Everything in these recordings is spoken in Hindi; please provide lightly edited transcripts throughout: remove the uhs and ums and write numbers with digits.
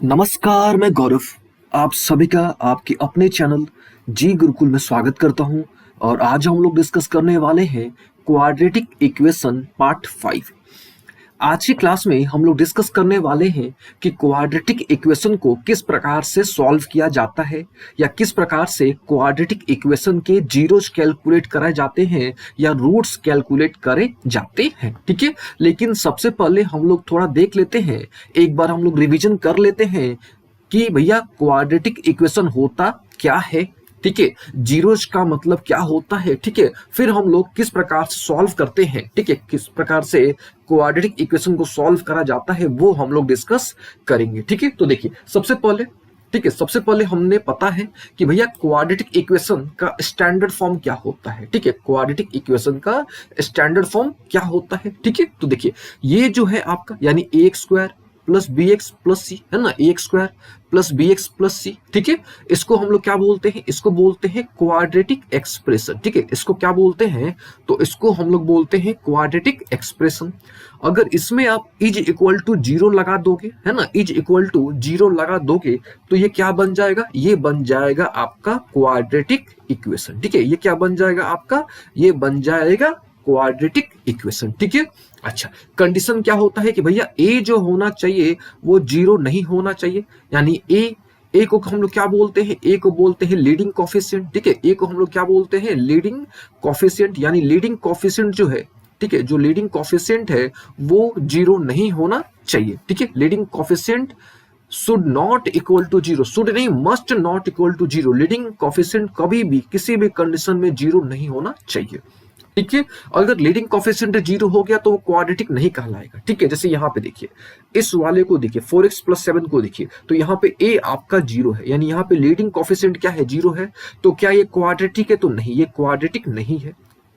नमस्कार, मैं गौरव आप सभी का आपके अपने चैनल जी गुरुकुल में स्वागत करता हूं। और आज हम लोग डिस्कस करने वाले हैं क्वाड्रेटिक इक्वेशन पार्ट 5। आज की क्लास में हम लोग डिस्कस करने वाले हैं कि क्वाड्रेटिक इक्वेशन को किस प्रकार से सॉल्व किया जाता है या किस प्रकार से क्वाड्रेटिक इक्वेशन के जीरोस कैलकुलेट कराए जाते हैं या रूट्स कैलकुलेट करे जाते हैं। ठीक है, लेकिन सबसे पहले हम लोग थोड़ा देख लेते हैं, एक बार हम लोग रिवीजन कर लेते हैं कि भैया क्वाड्रेटिक इक्वेशन होता क्या है। ठीक है, जीरोस का मतलब क्या होता है। ठीक है, फिर हम लोग किस प्रकार से सॉल्व करते हैं। ठीक है, किस प्रकार से क्वाड्रेटिक इक्वेशन को सॉल्व करा जाता है वो हम लोग डिस्कस करेंगे। ठीक है, तो देखिए सबसे पहले हमने पता है कि भैया क्वाड्रेटिक इक्वेशन का स्टैंडर्ड फॉर्म क्या होता है। ठीक है, क्वाड्रेटिक इक्वेशन का स्टैंडर्ड फॉर्म क्या होता है। ठीक है, तो देखिए ये जो है आपका यानी a x square plus b x plus c है ना, a x square plus b x plus c. ठीक है, इसको हम लोग क्या बोलते हैं, इसको बोलते हैं क्वाड्रेटिक एक्सप्रेशन। ठीक है, इसको क्या बोलते हैं, तो इसको हम लोग बोलते हैं क्वाड्रेटिक एक्सप्रेशन। अगर इसमें आप इज इक्वल टू जीरो लगा दोगे है ना, इज इक्वल टू जीरो लगा दोगे तो ये क्या बन जाएगा, ये बन जाएगा आपका क्वाड्रेटिक इक्वेशन। ठीक है, ये क्या बन जाएगा आपका, ये बन जाएगा क्वाड्रेटिक इक्वेशन। ठीक है, अच्छा कंडीशन क्या होता है कि भैया ए जो होना चाहिए वो जीरो नहीं होना चाहिए, यानी ए को हम लोग क्या बोलते हैं, ए को बोलते हैं लीडिंग कोफिशिएंट। ठीक है, ए को हम लोग क्या बोलते हैं, लीडिंग कोफिशिएंट, यानी लीडिंग कोफिशिएंट जो है, ठीक है, जो लीडिंग कोफिशिएंट है वो जीरो नहीं होना चाहिए। ठीक है, leading coefficient should not equal to zero, should नहीं must not equal to zero. Leading coefficient कभी भी किसी भी कंडीशन में जीरो नहीं होना चाहिए। ठीक है, अगर लीडिंग कोफिशिएंट जीरो हो गया तो वो क्वाड्रेटिक नहीं कहलाएगा। ठीक है, जैसे यहाँ पे देखिए इस वाले को देखिए 4x प्लस 7 को देखिए, तो यहाँ पे a आपका जीरो है, यानी यहाँ पे लीडिंग कोफिशिएंट क्या है, जीरो है। तो क्या ये क्वाड्रेटिक है, तो नहीं, ये क्वाड्रेटिक नहीं है।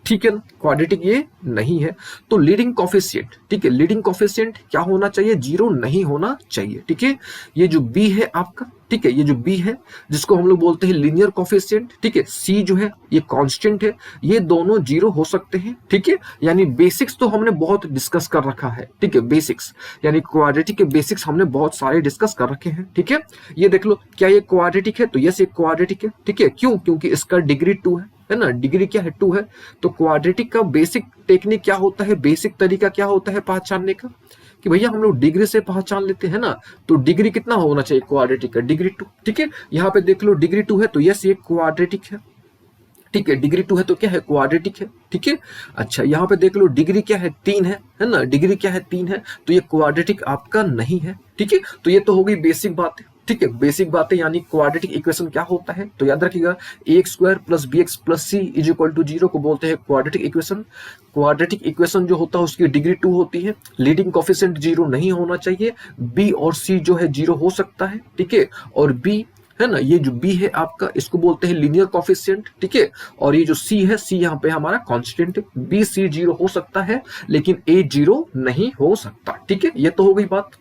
ठीक है ना, क्वाड्रेटिक ये नहीं है। तो लीडिंग कोफिशिएंट, ठीक है, लीडिंग कोफिशिएंट क्या होना चाहिए, जीरो नहीं होना चाहिए। ठीक है, ये जो बी है आपका, ठीक है, ये जो बी है जिसको हम लोग बोलते हैं लीनियर कोफिशिएंट। ठीक है, सी जो है ये कांस्टेंट है, ये दोनों जीरो हो सकते हैं। ठीक है, यानी बेसिक्स तो हमने बहुत डिस्कस कर रखा है। ठीक है, बेसिक्स यानी क्वाड्रेटिक के बेसिक्स हमने बहुत सारे डिस्कस कर रखे हैं। ठीक है, ये देख लो क्या ये क्वाड्रेटिक है, तो यस ये क्वाड्रेटिक है। ठीक है, क्यों, क्योंकि इसका डिग्री 2 है ना, डिग्री क्या है, 2 है। तो क्वाड्रेटिक का बेसिक टेक्निक क्या होता है, बेसिक तरीका क्या होता है पहचानने का, कि भैया हम लोग डिग्री से पहचान लेते हैं ना। तो डिग्री कितना होना चाहिए क्वाड्रेटिक का, डिग्री 2। ठीक है, यहाँ पे देख लो डिग्री 2 है तो यस ये क्वाड्रेटिक है। ठीक है, डिग्री 2 है तो क्या है, क्वाड्रेटिक है। ठीक है, अच्छा यहाँ पे देख लो डिग्री क्या है, 3 है ना, डिग्री क्या है, 3 है, तो ये क्वाड्रेटिक आपका नहीं है। ठीक है, तो ये तो हो गई बेसिक बात है। ठीक है, बेसिक बातें, यानी क्वाड्रेटिक इक्वेशन क्या होता है, तो याद रखिएगा a x square plus b x plus c is equal to zero को बोलते हैं क्वाड्रेटिक इक्वेशन। क्वाड्रेटिक इक्वेशन जो होता है उसकी डिग्री 2 होती है, लीडिंग कोफिशिएंट जीरो नहीं होना चाहिए, बी और सी जो है जीरो हो सकता है। ठीक है, और बी है ना, ये जो बी है आपका इसको बोलते हैं लीनियर कोफिशिएंट। ठीक है, और ये जो सी है, सी यहाँ पे हमारा कांस्टेंट है, बी सी जीरो हो सकता है लेकिन ए जीरो नहीं हो सकता। ठीक है, ये तो हो गई बात।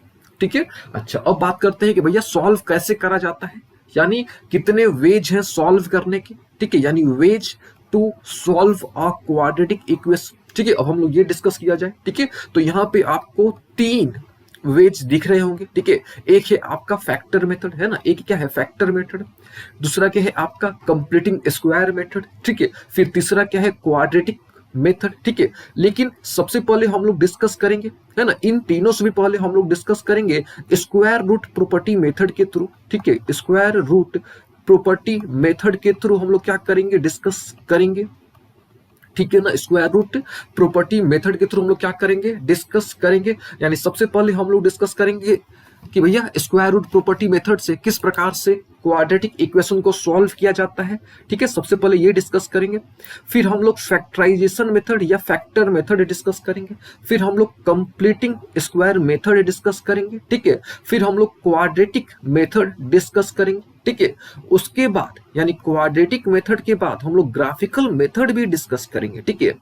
ठीक है, अच्छा अब बात करते हैं कि भैया सॉल्व कैसे करा जाता है, यानी कितने वेज हैं सॉल्व करने के। ठीक है, यानी ways to solve a quadratic equation. ठीक है, अब हम लोग ये डिस्कस किया जाए। ठीक है, तो यहाँ पे आपको 3 वेज दिख रहे होंगे। ठीक है, एक है आपका फैक्टर मेथड है ना, एक क्या है फैक्टर मेथड, दूसरा क्या है आपका कंप्लीटिंग स्क्वायर मेथड। ठीक है, फिर तीसरा क्या है क्वाड्रेटिक मेथड। ठीक है, लेकिन सबसे पहले हम लोग डिस्कस करेंगे है ना, इन तीनों से भी पहले हम लोग डिस्कस करेंगे स्क्वायर रूट प्रॉपर्टी मेथड के थ्रू। ठीक है, स्क्वायर रूट प्रॉपर्टी मेथड के थ्रू हम लोग क्या करेंगे, डिस्कस करेंगे। ठीक है ना, स्क्वायर रूट प्रॉपर्टी मेथड के थ्रू हम लोग क्या करेंगे, डिस्कस करेंगे। यानी सबसे पहले हम लोग डिस्कस करेंगे कि भैया स्क्वायर रूट प्रॉपर्टी मेथड से किस प्रकार से क्वाड्रेटिक इक्वेशन को सॉल्व किया जाता है। ठीक है, सबसे पहले ये डिस्कस करेंगे, फिर हम लोग फैक्टराइजेशन मेथड या फैक्टर मेथड डिस्कस करेंगे, फिर हम लोग कंप्लीटिंग स्क्वायर मेथड डिस्कस करेंगे। ठीक है, फिर हम लोग क्वाड्रेटिक मेथड डिस्कस करेंगे। ठीक है, उसके बाद यानी क्वाड्रेटिक मेथड के बाद हम लोग ग्राफिकल मेथड भी डिस्कस करेंगे। ठीक है,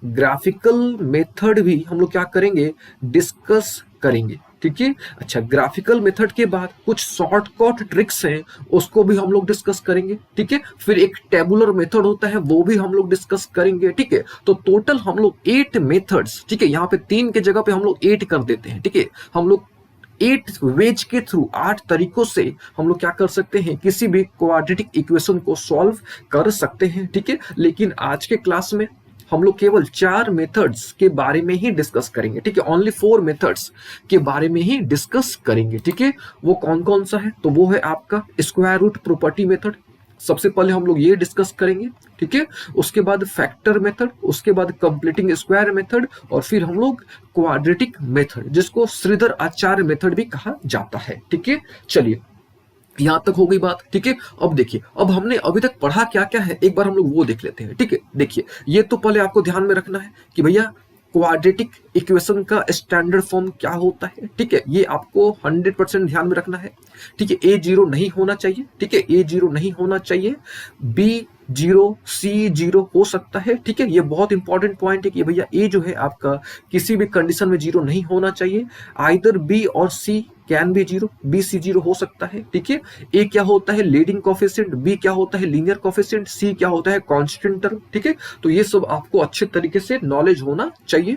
ग्राफिकल मेथड भी हम लोग क्या करेंगे, डिस्कस करेंगे। ठीक है, अच्छा ग्राफिकल मेथड के बाद कुछ शॉर्टकट ट्रिक्स हैं उसको भी हम लोग डिस्कस करेंगे। ठीक है, फिर एक टेबुलर मेथड होता है वो भी हम लोग डिस्कस करेंगे। ठीक है, तो टोटल हम लोग 8 मेथड्स, ठीक है, यहाँ पे 3 के जगह पे हम लोग 8 कर देते हैं। ठीक है, हम लोग 8 वेज के थ्रू, 8 तरीकों से हम लोग क्या कर सकते हैं, किसी भी क्वाड्रेटिक इक्वेशन को सॉल्व कर सकते हैं। ठीक है, लेकिन आज के क्लास में हम लोग केवल 4 मेथड्स के बारे में ही डिस्कस करेंगे। ठीक है, ओनली 4 मेथड्स के बारे में ही डिस्कस करेंगे। ठीक है, वो कौन कौन सा है, तो वो है आपका स्क्वायर रूट प्रॉपर्टी मेथड, सबसे पहले हम लोग ये डिस्कस करेंगे। ठीक है, उसके बाद फैक्टर मेथड, उसके बाद कंप्लीटिंग स्क्वायर मेथड, और फिर हम लोग क्वाड्रेटिक मेथड, जिसको श्रीधर आचार्य मेथड भी कहा जाता है। ठीक है, चलिए यहां तक हो गई बात। ठीक है, अब देखिए, अब हमने अभी तक पढ़ा क्या क्या है, एक बार हम लोग वो देख लेते हैं। ठीक है, देखिए ये तो पहले आपको ध्यान में रखना है कि भैया क्वाड्रेटिक इक्वेशन का स्टैंडर्ड फॉर्म क्या होता है। ठीक है, ये आपको 100% ध्यान में रखना है। ठीक है, A0 नहीं होना चाहिए। ठीक है, A0 नहीं होना चाहिए, B0 C0 हो सकता है। ठीक है, ये बहुत इंपॉर्टेंट पॉइंट है कि भैया A जो है आपका किसी भी कंडीशन में 0 नहीं होना चाहिए। आइदर B और C can be 0, B C 0 हो सकता है। ठीक है, A क्या होता है लीडिंग कोफिशिएंट, B क्या होता है लीनियर कोफिशिएंट, C क्या होता है कांस्टेंट टर्म। ठीक है, तो ये सब आपको अच्छे तरीके से नॉलेज होना चाहिए।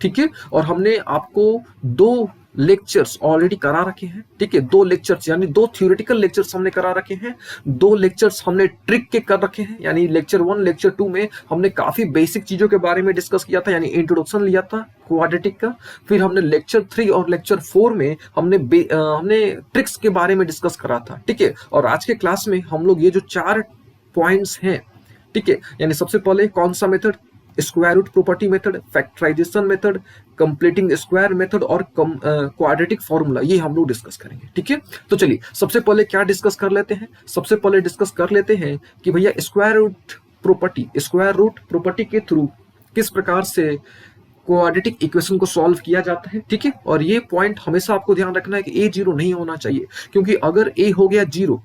ठीक है, और हमने आपको 2 लेक्चर्स ऑलरेडी करा रखे हैं। ठीक है, 2 लेक्चर्स यानी 2 थ्योरेटिकल लेक्चर्स हमने करा रखे हैं, 2 लेक्चर्स हमने ट्रिक के कर रखे हैं। यानी लेक्चर 1 लेक्चर 2 में हमने काफी बेसिक चीजों के बारे में डिस्कस किया था, यानी इंट्रोडक्शन लिया था क्वाड्रेटिक का। फिर हमने लेक्चर 3 और लेक्चर 4 में हमने ट्रिक्स के बारे में डिस्कस करा था। ठीक है, और आज के क्लास में हम लोग ये जो 4 पॉइंट्स हैं, ठीक है, यानी सबसे पहले कौन सा method, square root property method, factorization method, completing square method और क्वाड्रेटिक फॉर्मूला, ये हम लोग डिस्कस करेंगे। ठीक है, तो चलिए सबसे पहले क्या डिस्कस कर लेते हैं, सबसे पहले डिस्कस कर लेते हैं कि भैया स्क्वायर रूट प्रॉपर्टी के थ्रू किस प्रकार से क्वाड्रेटिक इक्वेशन को सॉल्व किया जाता है। ठीक है, और ये पॉइंट हमेशा आपको ध्यान रखना है कि A0 नहीं होना चाहिए, क्योंकि अगर A हो गया 0,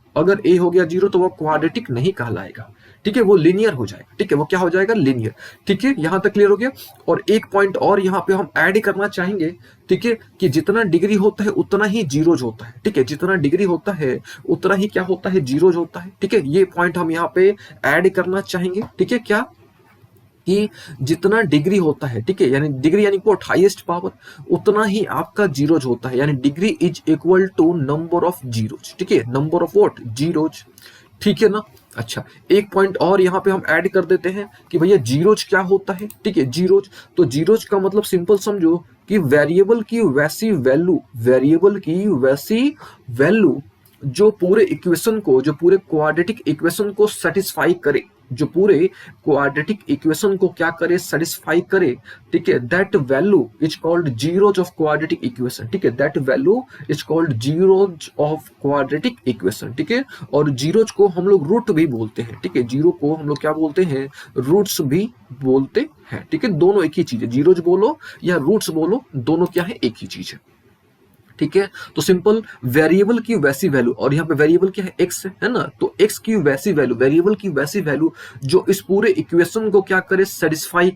तो वो क्वाड्रेटिक नहीं कहलाएगा। ठीक है, वो लीनियर हो जाएगा। ठीक है, वो क्या हो जाएगा, लीनियर। ठीक है, यहां तक क्लियर हो गया। और एक पॉइंट और यहां पे हम ऐड करना चाहेंगे, ठीक है, कि जितना डिग्री होता है उतना ही जीरोज होता है। ठीक है, जितना डिग्री होता है उतना ही क्या होता है, जीरोज होता है। ठीक है, ये पॉइंट हम यहाँ पे ऐड करना चाहेंगे। ठीक है, क्या कि जितना डिग्री होता है, ठीक है, यानी डिग्री यानी कोट हाईएस्ट पावर, उतना ही आपका जीरोज होता है। यानी degree is equal to number of zeros. ठीक है, नंबर ऑफ व्हाट, जीरोज। ठीक है ना। अच्छा, एक पॉइंट और यहाँ पे हम ऐड कर देते हैं कि भैया जीरोज क्या होता है। ठीक है, जीरोज, तो जीरोज का मतलब सिंपल समझो कि वेरिएबल की वैसी वैल्यू जो पूरे इक्वेशन को, जो पूरे क्वाड्रेटिक इक्वेशन को सेटिस्फाई करे, जो पूरे क्वाड्रेटिक इक्वेशन को क्या करे, सेटिस्फाई करे। ठीक है, that value is called zeros of quadratic equation. ठीक है, that value is called zeros of quadratic equation. ठीक है, और जीरोज को हम लोग रूट भी बोलते हैं। ठीक है, जीरो को हम लोग क्या बोलते हैं, रूट्स भी बोलते हैं। ठीक है, दोनों एक ही चीज है, जीरोज बोलो या रूट्स बोलो, दोनों क्या है, एक ही चीज है। ठीक है, तो सिंपल वेरिएबल की वैसी वैल्यू, और यहाँ पे वेरिएबल क्या है, एक्स है ना, तो एक्स की वैसी वैल्यू, वेरिएबल की वैसी वैल्यू जो इस पूरे इक्वेशन को क्या करे, सेटिस्फाई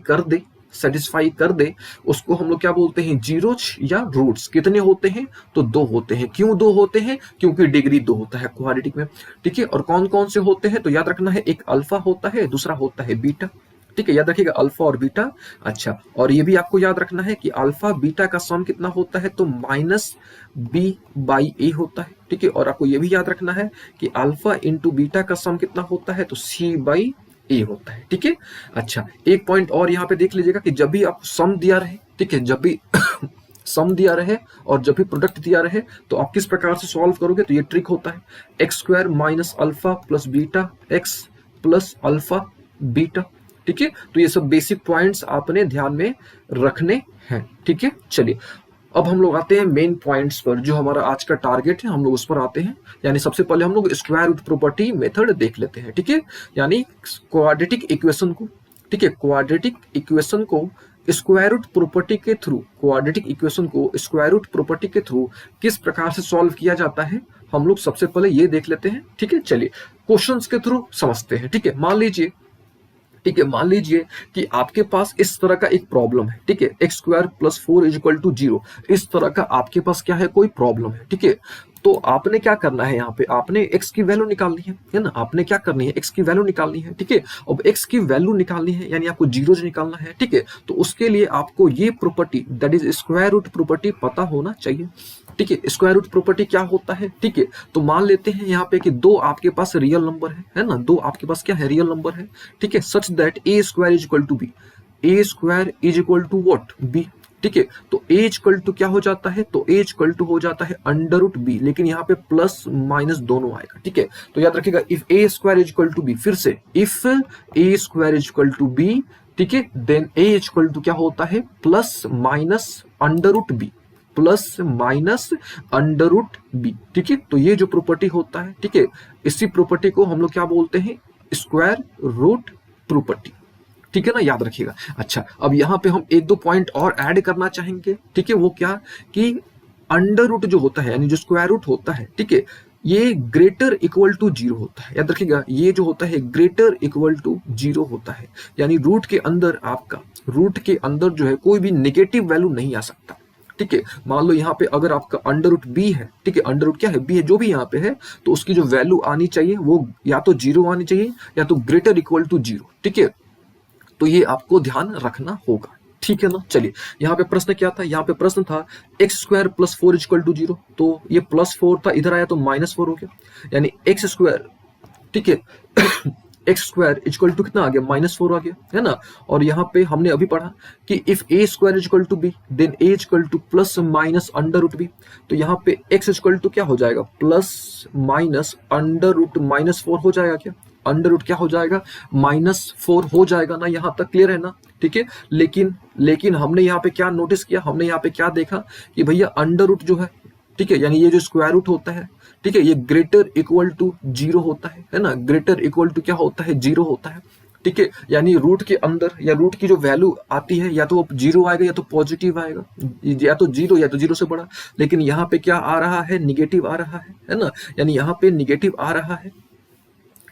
कर दे, उसको हम लोग क्या बोलते हैं, जीरोज या रूट्स। कितने होते हैं, तो 2 होते हैं। क्यों 2 होते हैं, क्योंकि डिग्री 2 होता है क्वाड्रेटिक में। ठीक है, और कौन कौन से होते हैं, तो याद रखना है, एक अल्फा होता है, दूसरा होता है बीटा। ठीक है, याद रखिएगा अल्फा और बीटा। अच्छा, और ये भी आपको याद रखना है कि अल्फा बीटा का सम कितना होता है, तो -b/a होता है। ठीक है, और आपको ये भी याद रखना है कि अल्फा इंटू बीटा का सम कितना होता है, तो c/a होता है। ठीक है, अच्छा, एक पॉइंट और यहाँ पे देख लीजिएगा कि जब भी आपको सम दिया रहे, ठीक है, जब भी सम दिया रहे और जब भी प्रोडक्ट दिया रहे, तो आप किस प्रकार से सॉल्व करोगे, तो ये ट्रिक होता है, x² - alpha plus beta x plus alpha beta. ठीक है, तो ये सब बेसिक पॉइंट्स आपने ध्यान में रखने हैं। ठीक है, चलिए अब हम लोग आते हैं मेन पॉइंट्स पर, जो हमारा आज का टारगेट है, हम लोग उस पर आते हैं। यानी सबसे पहले हम लोग स्क्वायर रूट प्रॉपर्टी मेथड देख लेते हैं। ठीक है, यानी क्वाड्रेटिक इक्वेशन को, ठीक है, क्वाड्रेटिक इक्वेशन को स्क्वायर रूट प्रॉपर्टी के थ्रू, क्वाड्रेटिक इक्वेशन को स्क्वायर रूट प्रॉपर्टी के थ्रू किस प्रकार से सॉल्व किया जाता है, हम लोग सबसे पहले ये देख लेते हैं। ठीक है, चलिए क्वेश्चंस के थ्रू समझते हैं। ठीक है, मान लीजिए कि आपके पास इस तरह का एक प्रॉब्लम है। ठीक है, x² + 4 = 0, इस तरह का आपके पास क्या है, कोई प्रॉब्लम है। ठीक है, तो आपने क्या करना है, यहाँ पे आपने x की वैल्यू निकालनी है ना, आपने क्या करनी है, x की वैल्यू निकालनी है, ठीक है। अब x की वैल्यू निकालनी है यानी आपको जीरोज निकालना है, ठीक है। तो उसके लिए आपको ये property that is square root property पता होना चाहिए, ठीक है। स्क्वायर रूट प्रॉपर्टी क्या होता है, ठीक है। तो मान लेते हैं यहाँ पे कि दो आपके पास रियल नंबर है ना, दो आपके पास क्या है, रियल नंबर है, ठीक है। Such that a square is equal to b, a square is equal to what, b, ठीक है। तो ए इक्वल टू क्या हो जाता है, तो ए इक्वल टू हो जाता है अंडर रूट बी, लेकिन यहाँ पे प्लस माइनस दोनों आएगा, ठीक है। तो याद रखिएगा if a square is equal to b, फिर से if a square is equal to b, ठीक है, देन ए इक्वल टू क्या होता है, plus minus under root b, plus minus under root b, ठीक है। तो ये जो प्रॉपर्टी होता है, ठीक है, इसी प्रॉपर्टी को हम लोग क्या बोलते हैं, स्क्वायर रूट प्रॉपर्टी, ठीक है ना, याद रखिएगा। अच्छा, अब यहाँ पे हम एक दो पॉइंट और ऐड करना चाहेंगे, ठीक है। वो क्या कि अंडर रूट जो होता है यानी जो स्क्वायर रूट होता है, ठीक है, ये ग्रेटर इक्वल टू जीरो होता है, याद रखिएगा। ये जो होता है ग्रेटर इक्वल टू जीरो होता है, यानी रूट के अंदर आपका, रूट के अंदर जो है कोई भी नेगेटिव वैल्यू नहीं आ सकता, ठीक है। मान लो यहाँ पे अगर आपका अंडर रूट बी है, ठीक है, अंडर रूट क्या है, बी है, जो भी यहाँ पे है, तो उसकी जो वैल्यू आनी चाहिए वो या तो जीरो आनी चाहिए या तो ग्रेटर इक्वल टू जीरो, ठीक है। तो ये आपको ध्यान रखना होगा, ठीक है ना। चलिए, यहाँ पे प्रश्न क्या था, यहाँ पे प्रश्न था x square plus four equal to zero, तो ये प्लस फोर था, इधर आया तो माइनस फोर हो गया, यानी एक्स स्क्वायर, ठीक है, एक्स स्क्वायर इक्वल टू कितना आ गया, माइनस फोर आ गया, है ना। और यहाँ पे हमने अभी पढ़ा कि if a square equal to b then a equal to plus minus under root b, तो यहाँ पे एक्स इक्वल टू क्या हो जाएगा, plus minus under root minus four हो जाएगा, क्या अंडर रूट क्या हो जाएगा, माइनस फोर हो जाएगा ना, यहाँ तक क्लियर है ना, ठीक है। लेकिन हमने यहाँ पे क्या नोटिस किया, हमने यहाँ पे क्या देखा कि भैया अंडर रूट जो है, ठीक है, यानी ये जो स्क्वायर रूट होता है, ठीक है, ये ग्रेटर इक्वल टू जीरो होता है ना, ग्रेटर इक्वल टू क्या होता है, जीरो होता है, ठीक है। यानी रूट के अंदर या रूट की जो वैल्यू आती है या तो वो जीरो आएगा या तो पॉजिटिव आएगा, या तो जीरो से बड़ा, लेकिन यहाँ पे क्या आ रहा है, निगेटिव आ रहा है ना, यानी यहाँ पे निगेटिव आ रहा है,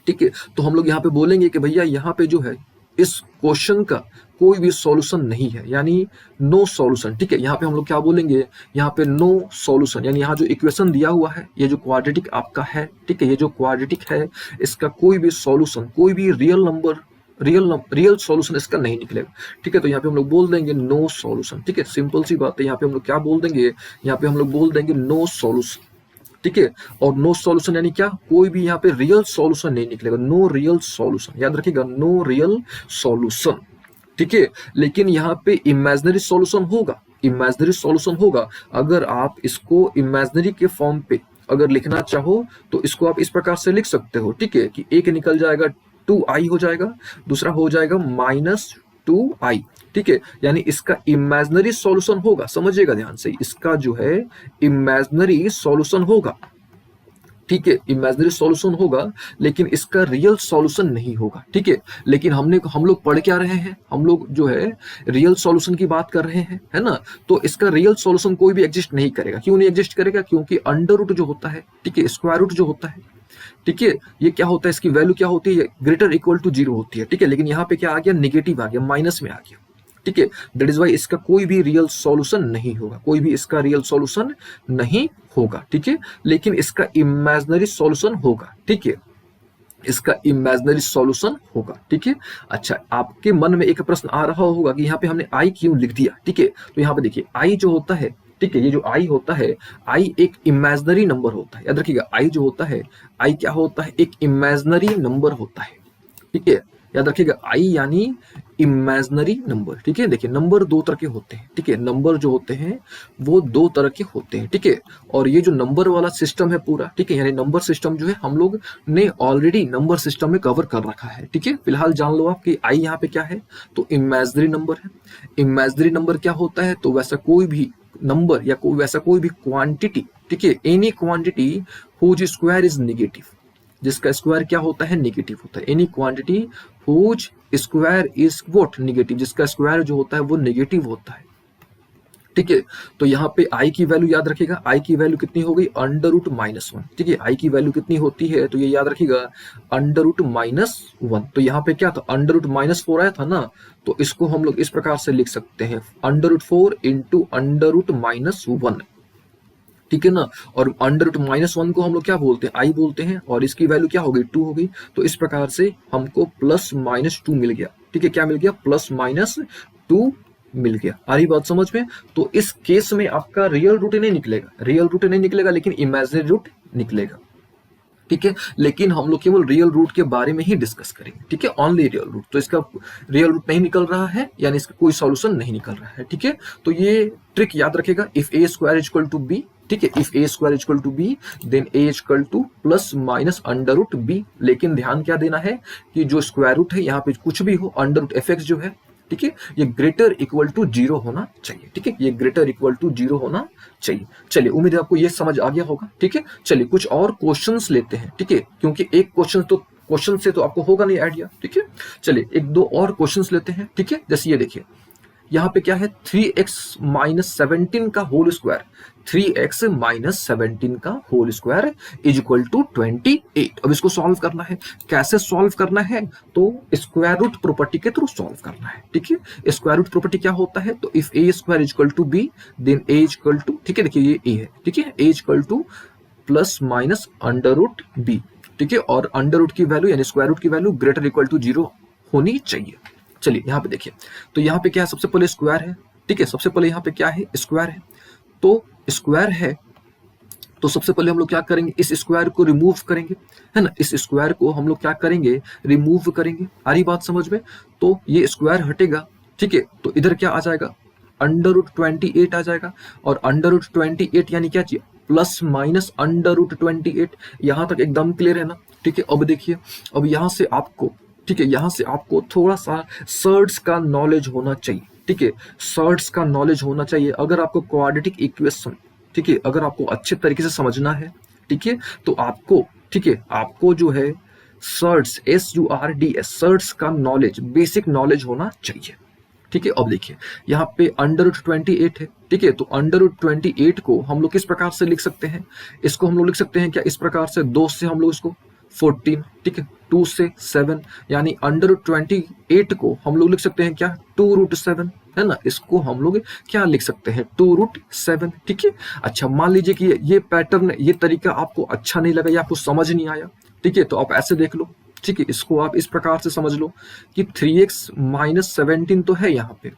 ठीक है। तो हम लोग यहाँ पे बोलेंगे कि भैया यहाँ पे जो है इस क्वेश्चन का कोई भी सॉल्यूशन नहीं है, यानी नो सॉल्यूशन, ठीक है। यहाँ पे हम लोग क्या बोलेंगे, यहाँ पे नो सॉल्यूशन, यानी यहाँ जो इक्वेशन दिया हुआ है, ये जो क्वाड्रेटिक आपका है, ठीक है, ये जो क्वाड्रेटिक है, इसका कोई भी सॉल्यूशन, कोई भी रियल नंबर, रियल सॉल्यूशन इसका नहीं निकलेगा, ठीक है। तो यहाँ पे हम लोग बोल देंगे नो सॉल्यूशन, ठीक है, सिंपल सी बात है। यहाँ पे हम लोग क्या बोल देंगे, यहाँ पे हम लोग बोल देंगे नो सॉल्यूशन, ठीक है। और नो सॉल्यूशन यानी क्या, कोई भी यहाँ पे रियल सॉल्यूशन नहीं निकलेगा, नो रियल सॉल्यूशन, याद रखिएगा, नो रियल सॉल्यूशन, ठीक है। लेकिन यहाँ पे इमेजिनरी सॉल्यूशन होगा, इमेजिनरी सॉल्यूशन होगा। अगर आप इसको इमेजिनरी के फॉर्म पे अगर लिखना चाहो तो इसको आप इस प्रकार से लिख सकते हो, ठीक है, कि एक निकल जाएगा 2i हो जाएगा, दूसरा हो जाएगा -2i, ठीक है। यानी इसका इमेजिनरी सॉल्यूशन होगा, समझिएगा ध्यान से, इसका जो है इमेजिनरी सॉल्यूशन होगा, ठीक है, इमेजिनरी सॉल्यूशन होगा, लेकिन इसका रियल सॉल्यूशन नहीं होगा, ठीक है। लेकिन हम लोग पढ़ क्या रहे हैं, हम लोग जो है रियल सॉल्यूशन की बात कर रहे हैं, है ना। तो इसका रियल सॉल्यूशन कोई भी एग्जिस्ट नहीं करेगा, क्यों नहीं एग्जिस्ट करेगा, क्योंकि अंडर रूट जो होता है, ठीक है, स्क्वायर रूट जो होता है, ठीक है, ये क्या होता है, इसकी वैल्यू क्या होती है, ग्रेटर इक्वल टू जीरो होती है, ठीक है। लेकिन यहाँ पे क्या आ गया, निगेटिव आ गया, माइनस में आ गया, ठीक है। दैट इज वाई इसका कोई भी रियल सॉल्यूशन नहीं होगा, कोई भी इसका रियल सॉल्यूशन नहीं होगा, ठीक है। लेकिन इसका इमेजिनरी सॉल्यूशन होगा, ठीक है, इसका इमेजिनरी सॉल्यूशन होगा, ठीक है। अच्छा, आपके मन में एक प्रश्न आ रहा होगा कि यहाँ पे हमने आई क्यों लिख दिया, ठीक है। तो यहाँ पे देखिए आई जो होता है, ठीक है, ये जो आई होता है, आई एक इमेजिनरी नंबर होता है, याद रखिएगा, आई जो होता है, आई क्या होता है, एक इमेजिनरी नंबर होता है, ठीक है, याद रखिएगा, आई यानी इमेजिनरी नंबर, ठीक है। देखिए नंबर दो तरह के होते हैं, ठीक है, नंबर जो होते हैं वो दो तरह के होते हैं, ठीक है। और ये जो नंबर वाला सिस्टम है पूरा, ठीक है, यानी नंबर सिस्टम जो है हम लोग ने ऑलरेडी नंबर सिस्टम में कवर कर रखा है, ठीक है। फिलहाल जान लो आप कि आई यहाँ पे क्या है, तो इमेजिनरी नंबर है। इमेजिनरी नंबर क्या होता है, तो वैसा कोई भी नंबर या वैसा कोई भी क्वांटिटी, ठीक है, any quantity whose square is negative, जिसका स्क्वायर क्या होता है, नेगेटिव होता है। Any quantity whose square is what, negative, जिसका स्क्वायर जो होता है वो नेगेटिव होता है, ठीक है। तो यहाँ पे आई की वैल्यू याद रखिएगा, आई की वैल्यू कितनी हो गई, √-1, ठीक है। आई की वैल्यू कितनी होती है, तो ये याद रखिएगा √-1। तो यहाँ पे क्या था, √-4 आया था ना, तो इसको हम लोग इस प्रकार से लिख सकते हैं, √4 × √-1, ठीक है ना। और अंडर रूट -1 को हम लोग क्या बोलते हैं, आई बोलते हैं, और इसकी वैल्यू क्या हो गई, 2 हो गई। तो इस प्रकार से हमको +-2 मिल गया। ठीक है, क्या मिल गया, +-2 मिल गया। आ रही बात समझ में। तो इस केस में आपका रियल रूट नहीं निकलेगा, रियल रूट नहीं निकलेगा, लेकिन इमेजिनरी रूट निकलेगा। ठीक है, लेकिन हम लोग केवल रियल रूट के बारे में ही डिस्कस करेंगे। ठीक है, ओनली रियल रूट। तो इसका रियल रूट नहीं निकल रहा है, यानी इसका कोई सॉल्यूशन नहीं निकल रहा है। ठीक है, तो ये ट्रिक याद रखेगा, if a square equal to b. ठीक है, if a square equal to b then a equal to +-√b। लेकिन ध्यान क्या देना है कि जो स्क्वायर रूट है यहाँ पे कुछ भी हो, अंडर रूट एफ एक्स जो है, ठीक है, ये ग्रेटर इक्वल टू 0 होना चाहिए। ठीक है, ये ग्रेटर इक्वल टू 0 होना चाहिए। चलिए, उम्मीद है आपको ये समझ आ गया होगा। ठीक है, चलिए कुछ और क्वेश्चंस लेते हैं। ठीक है, क्योंकि एक क्वेश्चन से तो आपको होगा नहीं आइडिया। ठीक है, चलिए एक दो और क्वेश्चंस लेते हैं। ठीक है, जैसे ये देखिए, यहाँ पे क्या है, 3x - 17 का होल स्क्वायर, 3x - 17 का whole square is equal to 28। अब इसको सॉल्व करना है। कैसे सॉल्व करना है, तो स्क्वायर रूट प्रॉपर्टी के थ्रू सॉल्व करना है। ठीक है, स्क्वायर रूट प्रॉपर्टी क्या होता है, तो if a square is equal to b then a is equal to, ठीक है, देखिए ये ए है। ठीक है, a is equal to +-√b। ठीक है, और अंडर रूट की वैल्यू यानी स्क्वायर रूट की वैल्यू ग्रेटर इक्वल टू 0 होनी चाहिए। चलिए यहाँ पे देखिए, तो यहाँ पे क्या है, सबसे पहले स्क्वायर है। ठीक है, सबसे पहले यहाँ पे क्या है, स्क्वायर है। तो स्क्वायर है, तो सबसे पहले हम लोग क्या करेंगे, इस स्क्वायर को रिमूव करेंगे, है ना। इस स्क्वायर को हम लोग क्या करेंगे, रिमूव करेंगे। आ रही बात समझ में। तो ये स्क्वायर हटेगा। ठीक है, तो इधर क्या आ जाएगा, √28 आ जाएगा। और √28 यानी क्या चाहिए, +-√28। यहाँ तक एकदम क्लियर है ना। ठीक है, अब देखिए, अब यहाँ से आपको, ठीक है, यहाँ से आपको थोड़ा सा सर्ट्स का नॉलेज होना चाहिए। ठीक है, सर्ट्स का नॉलेज होना चाहिए। अगर आपको क्वाड्रेटिक इक्वेशन, ठीक है, अगर आपको अच्छे तरीके से समझना है, ठीक है, तो आपको, ठीक है, आपको जो है सर्ट्स, SURDS, सर्ट्स का नॉलेज, बेसिक नॉलेज होना चाहिए। ठीक है, अब देखिए यहाँ पे √28 है। ठीक है, तो √28 को हम लोग किस प्रकार से लिख सकते हैं, इसको हम लोग लिख सकते हैं क्या, इस प्रकार से, 2 से हम लोग इसको 14, ठीक है, 2 से 7, यानी √28 को हम लोग लिख सकते हैं क्या, 2√7, है ना। इसको हम लोग क्या लिख सकते हैं, 2√7। ठीक है, अच्छा मान लीजिए कि ये पैटर्न, ये तरीका आपको अच्छा नहीं लगा या आपको समझ नहीं आया, ठीक है, तो आप ऐसे देख लो। ठीक है, इसको आप इस प्रकार से समझ लो कि 3x - 17 तो है यहाँ पे,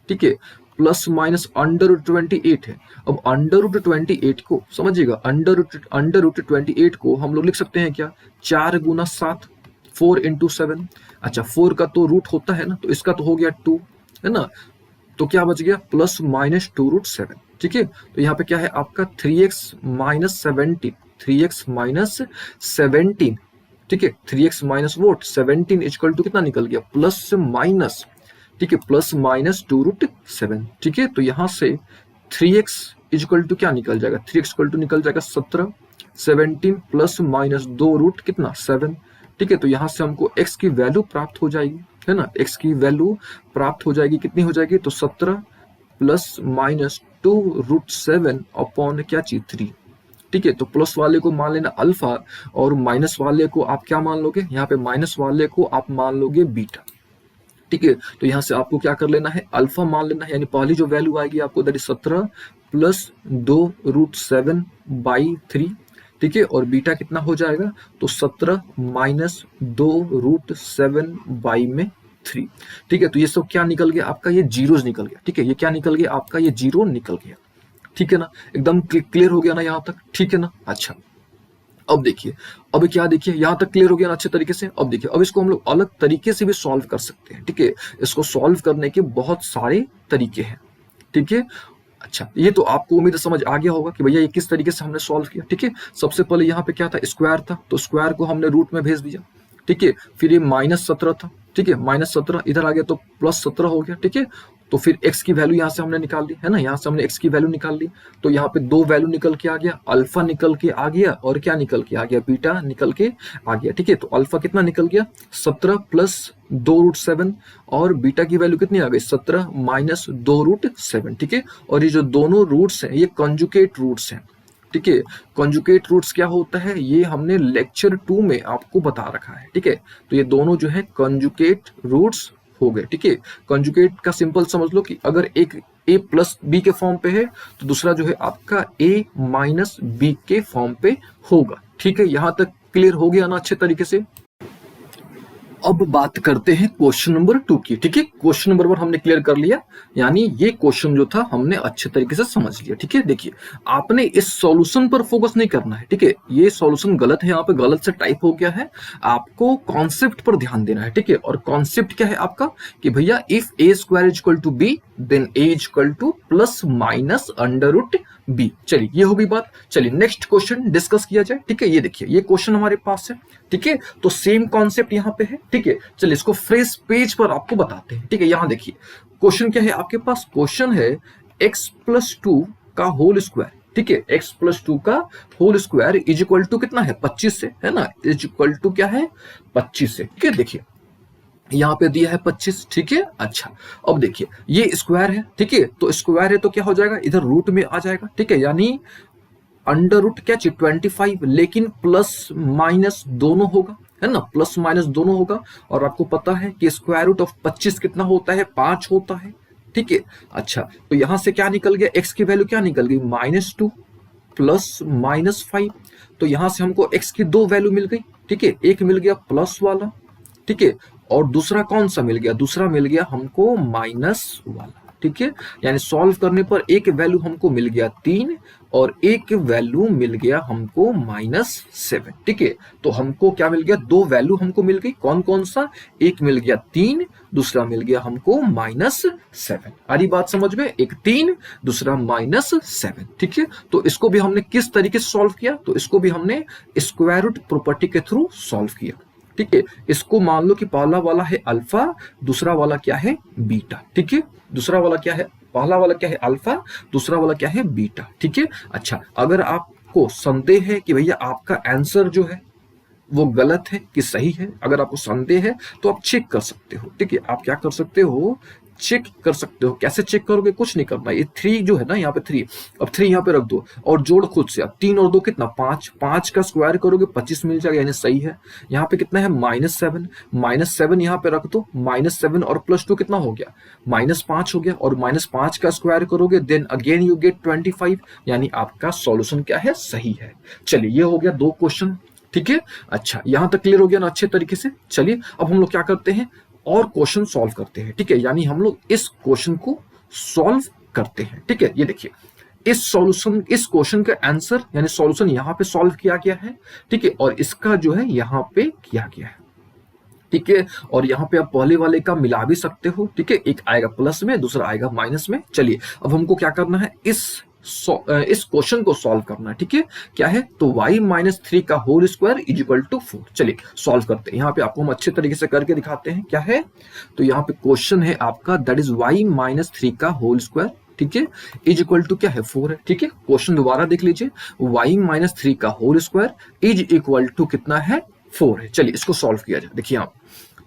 ठीक है, +-√28 है। अब √28 को समझिएगा, √28 को हम लोग लिख सकते हैं क्या, 4 × 7, 4 × 7। अच्छा, 4 का तो रूट होता है ना, तो इसका तो हो गया 2, है ना। तो क्या बच गया, +-2√7। ठीक है, तो यहाँ पे क्या है आपका 3x - 17, 3x - 17, ठीक है, 3x minus vote 17 equal to कितना निकल गया, प्लस माइनस, ठीक है, +-2√7। ठीक है, तो यहाँ से 3x इक्वल टू क्या निकल जाएगा, 3x इक्वल टू निकल जाएगा 17, 17 +-2 रूट कितना 7। ठीक है, तो यहाँ से हमको x की वैल्यू प्राप्त हो जाएगी, है ना, x की वैल्यू प्राप्त हो जाएगी, कितनी हो जाएगी, तो 17 +-2√7 अपॉन क्या चीज 3। ठीक है, तो प्लस वाले को मान लेना अल्फा और माइनस वाले को आप क्या मान लोगे, यहाँ पे माइनस वाले को आप मान लोगे बीटा। ठीक है, तो यहाँ से आपको क्या कर लेना है, अल्फा मान लेना है, यानी पहली जो वैल्यू आएगी आपको दैट इज 17 +2√7/3। ठीक है, और बीटा कितना हो जाएगा, तो 17 - 2√7/3। ठीक है, तो ये सब क्या निकल गया आपका, ये जीरोज निकल गया। ठीक है, ये क्या निकल गया आपका, ये जीरो निकल गया। ठीक है ना, एकदम क्लियर हो गया ना यहाँ तक, ठीक है ना। अच्छा, अब देखिए, अब क्या देखिए, यहाँ तक क्लियर हो गया ना अच्छे तरीके से। अब देखिए, अब इसको हम लोग अलग तरीके से भी सॉल्व कर सकते हैं। ठीक है, इसको सॉल्व करने के बहुत सारे तरीके हैं। ठीक है, अच्छा, ये तो आपको उम्मीद समझ आ गया होगा कि भैया ये किस तरीके से हमने सॉल्व किया। ठीक है, सबसे पहले यहाँ पे क्या था, स्क्वायर था, तो स्क्वायर को हमने रूट में भेज दिया। ठीक है, फिर ये -17 था। ठीक है, -17 इधर आ गया तो +17 हो गया। ठीक है, तो फिर x की वैल्यू यहाँ से हमने निकाल ली, है ना, यहाँ से हमने x की वैल्यू निकाल ली। तो यहाँ पे 2 वैल्यू निकल के आ गया, अल्फा निकल के आ गया और क्या निकल के आ गया, बीटा निकल के आ गया। ठीक है, तो अल्फा कितना निकल गया, 17 +2√7 और बीटा की वैल्यू कितनी आ गई, 17 - 2√7। ठीक है, और ये जो दोनों रूट्स हैं ये कंजुगेट रूट्स हैं। ठीक है, कंजुगेट रूट्स क्या होता है, ये हमने लेक्चर 2 में आपको बता रखा है। ठीक है, तो ये दोनों जो है कंजुगेट रूट्स हो गए। ठीक है, कंजुगेट का सिंपल समझ लो कि अगर एक ए प्लस बी के फॉर्म पे है, तो दूसरा जो है आपका ए माइनस बी के फॉर्म पे होगा। ठीक है, यहां तक क्लियर हो गया ना अच्छे तरीके से। अब बात करते हैं क्वेश्चन नंबर 2 की। ठीक है, क्वेश्चन नंबर 1 हमने क्लियर कर लिया, यानी ये क्वेश्चन जो था हमने अच्छे तरीके से समझ लिया। ठीक है, देखिए आपने इस सॉल्यूशन पर फोकस नहीं करना है। ठीक है, ये सॉल्यूशन गलत है, यहाँ पे गलत से टाइप हो गया है, आपको कॉन्सेप्ट पर ध्यान देना है। ठीक है, और कॉन्सेप्ट क्या है आपका कि भैया if a square is equal to b then a is equal to plus minus under root b. चलिए ये होगी बात। चलिए नेक्स्ट क्वेश्चन डिस्कस किया जाए। ठीक है, ये देखिए ये क्वेश्चन हमारे पास है। ठीक है, तो सेम कॉन्सेप्ट यहाँ पे है। ठीक है, चलिए इसको फ्रेश पेज पर आपको बताते हैं। ठीक है, यहाँ देखिए क्वेश्चन क्या है आपके पास, क्वेश्चन है x प्लस टू का होल स्क्वायर। ठीक है, x प्लस टू का whole square is equal to कितना है 25 से, है ना, इज इक्वल टू क्या है 25 से। ठीक है, देखिए यहाँ पे दिया है 25। ठीक है, अच्छा अब देखिए ये स्क्वायर है। ठीक है, तो स्क्वायर है तो क्या हो जाएगा, इधर रूट में आ जाएगा। ठीक है, यानी अंडर रूट क्या चाहिए 25, लेकिन प्लस माइनस दोनों होगा, है ना, प्लस माइनस दोनों होगा। और आपको पता है कि स्क्वायर रूट ऑफ 25 कितना होता है, 5 होता है। ठीक है, अच्छा तो यहां से क्या निकल गया, x की वैल्यू क्या निकल गई -2 प्लस -5। तो यहां से हमको x की दो वैल्यू मिल गई। ठीक है, एक मिल गया प्लस वाला, ठीक है, और दूसरा कौन सा मिल गया, दूसरा मिल गया हमको माइनस वाला। ठीक है, यानी सॉल्व करने पर एक वैल्यू हमको मिल गया 3 और एक वैल्यू मिल गया हमको -7। ठीक है, तो हमको क्या मिल गया, दो वैल्यू हमको मिल गई, कौन कौन सा, एक मिल गया 3, दूसरा मिल गया हमको -7। आ रही बात समझ में, एक 3 दूसरा -7। ठीक है, तो इसको भी हमने किस तरीके से सॉल्व किया, तो इसको भी हमने स्क्वायर रूट प्रॉपर्टी के थ्रू सॉल्व किया। ठीक है, इसको मान लो कि पहला वाला है अल्फा, दूसरा वाला क्या है बीटा। ठीक है, दूसरा वाला क्या है, पहला वाला क्या है अल्फा, दूसरा वाला क्या है बीटा। ठीक है, अच्छा अगर आपको संदेह है कि भैया आपका आंसर जो है वो गलत है कि सही है, अगर आपको संदेह है तो आप चेक कर सकते हो। ठीक है, आप क्या कर सकते हो, चेक कर सकते हो। कैसे चेक करोगे, कुछ नहीं करना, ये 3 जो है ना यहाँ पे 3, अब 3 यहाँ पे रख दो और जोड़ खुद से। अब 3 और 2 कितना 5, 5 का स्क्वायर करोगे 25 मिल जाएगा, यानी सही है। यहाँ पे कितना है -7, -7 यहाँ पे रख दो, -7 और +2 कितना हो गया -5 हो गया, और -5 का स्क्वायर करोगे देन अगेन यू गेट 25, यानी आपका सॉल्यूशन क्या है, सही है। चलिए ये हो गया 2 क्वेश्चन। ठीक है, अच्छा यहां तक क्लियर हो गया ना अच्छे तरीके से। चलिए अब हम लोग क्या करते हैं, और क्वेश्चन सॉल्व करते हैं। ठीक है, यानी हम लोग इस क्वेश्चन को सॉल्व करते हैं। ठीक है, ये देखिए इस क्वेश्चन का आंसर यानी सॉल्यूशन यहाँ पे सॉल्व किया गया है। ठीक है, और इसका जो है यहाँ पे किया गया है। ठीक है, और यहाँ पे आप पहले वाले का मिला भी सकते हो। ठीक है, एक आएगा प्लस में, दूसरा आएगा माइनस में। चलिए अब हमको क्या करना है, इस क्वेश्चन को सॉल्व करना है। ठीक है, क्या है, तो y-3 का whole square is equal to 4। चलिए सॉल्व करते हैं, यहाँ पे आपको हम अच्छे तरीके से करके दिखाते हैं क्या है। तो यहाँ पे क्वेश्चन है आपका दैट इज y-3 का होल स्क्वायर, ठीक है, इज इक्वल टू क्या है 4 है। ठीक है, क्वेश्चन दोबारा देख लीजिए, y-3 का whole square is equal to कितना है 4 है। चलिए इसको सॉल्व किया जाए। देखिए आप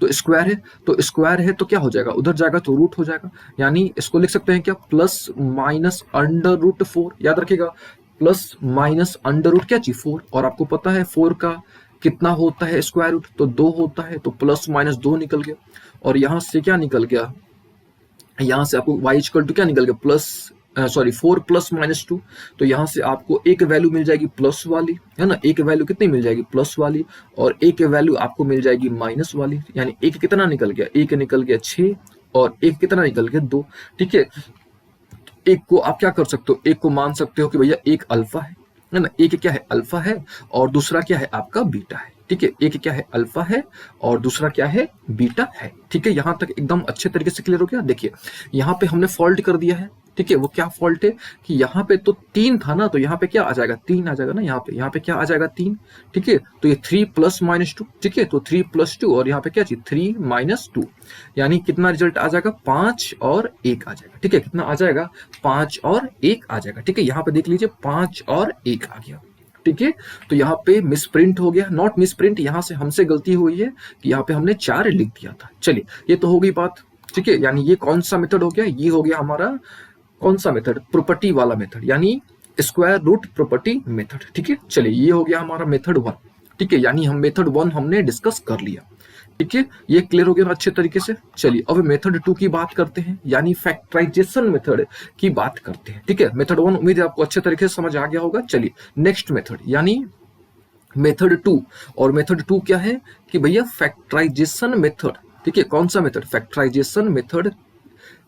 तो स्क्वायर है तो क्या हो जाएगा, उधर जाएगा तो रूट हो जाएगा, यानी इसको लिख सकते हैं क्या, प्लस माइनस अंडर रूट 4। याद रखिएगा प्लस माइनस अंडर रूट क्या चीज 4, और आपको पता है 4 का कितना होता है स्क्वायर रूट, तो 2 होता है, तो प्लस माइनस 2 निकल गया। और यहां से क्या निकल गया, यहां से आपको y इक्वल टू क्या निकल गया, 4 प्लस -2। तो यहां से आपको एक वैल्यू मिल जाएगी प्लस वाली, है ना, एक वैल्यू कितनी मिल जाएगी प्लस वाली, और एक वैल्यू आपको मिल जाएगी माइनस वाली, यानी एक कितना निकल गया, एक निकल गया 6 और एक कितना निकल गया 2। ठीक है, एक को आप क्या कर सकते हो, एक को मान सकते हो कि भैया एक अल्फा है ना, एक क्या है अल्फा है और दूसरा क्या है आपका बीटा है। ठीक है, एक क्या है अल्फा है और दूसरा क्या है बीटा है। ठीक है, यहां तक एकदम अच्छे तरीके से क्लियर हो गया। देखिए यहां पे हमने फॉल्ट कर दिया है। ठीक है, वो क्या फॉल्ट है कि यहाँ पे तो 3 था ना, तो यहाँ पे क्या आ जाएगा 3 आ जाएगा ना, यहाँ पे क्या आ जाएगा 3। ठीक है, तो ये 3 प्लस -2। ठीक है, तो 3 + 2 और यहाँ पे क्या चीज 3 - 2, यानी कितना रिजल्ट आ जाएगा 5 और 1 आ जाएगा। ठीक है, कितना आ जाएगा 5 और 1 आ जाएगा। ठीक है, यहाँ पे देख लीजिए 5 और 1 आ गया। ठीक है, तो यहाँ पे मिसप्रिंट हो गया, नॉट मिसप्रिंट, यहाँ से हमसे गलती हुई है कि यहाँ पे हमने 4 लिख दिया था। चलिए ये तो हो गई बात। ठीक है, यानी ये कौन सा मेथड हो गया, ये हो गया हमारा कौन सा मेथड, प्रॉपर्टी वाला मेथड, यानी स्क्वायर रूट प्रॉपर्टी मेथड। ठीक है, चलिए ये हो गया हमारा मेथड 1। ठीक है, यानी हम मेथड 1 हमने डिस्कस कर लिया। ठीक है, ये क्लियर हो गया ना अच्छे तरीके से। चलिए अब मेथड 2 की बात करते हैं, यानी फैक्टराइजेशन मेथड की बात करते हैं। ठीक है, मेथड 1 उम्मीद है आपको अच्छे तरीके से समझ आ गया होगा। चलिए नेक्स्ट मेथड यानी मेथड 2। और मेथड 2 क्या है कि भैया फैक्टराइजेशन मेथड। ठीक है, कौन सा मेथड? फैक्टराइजेशन मेथड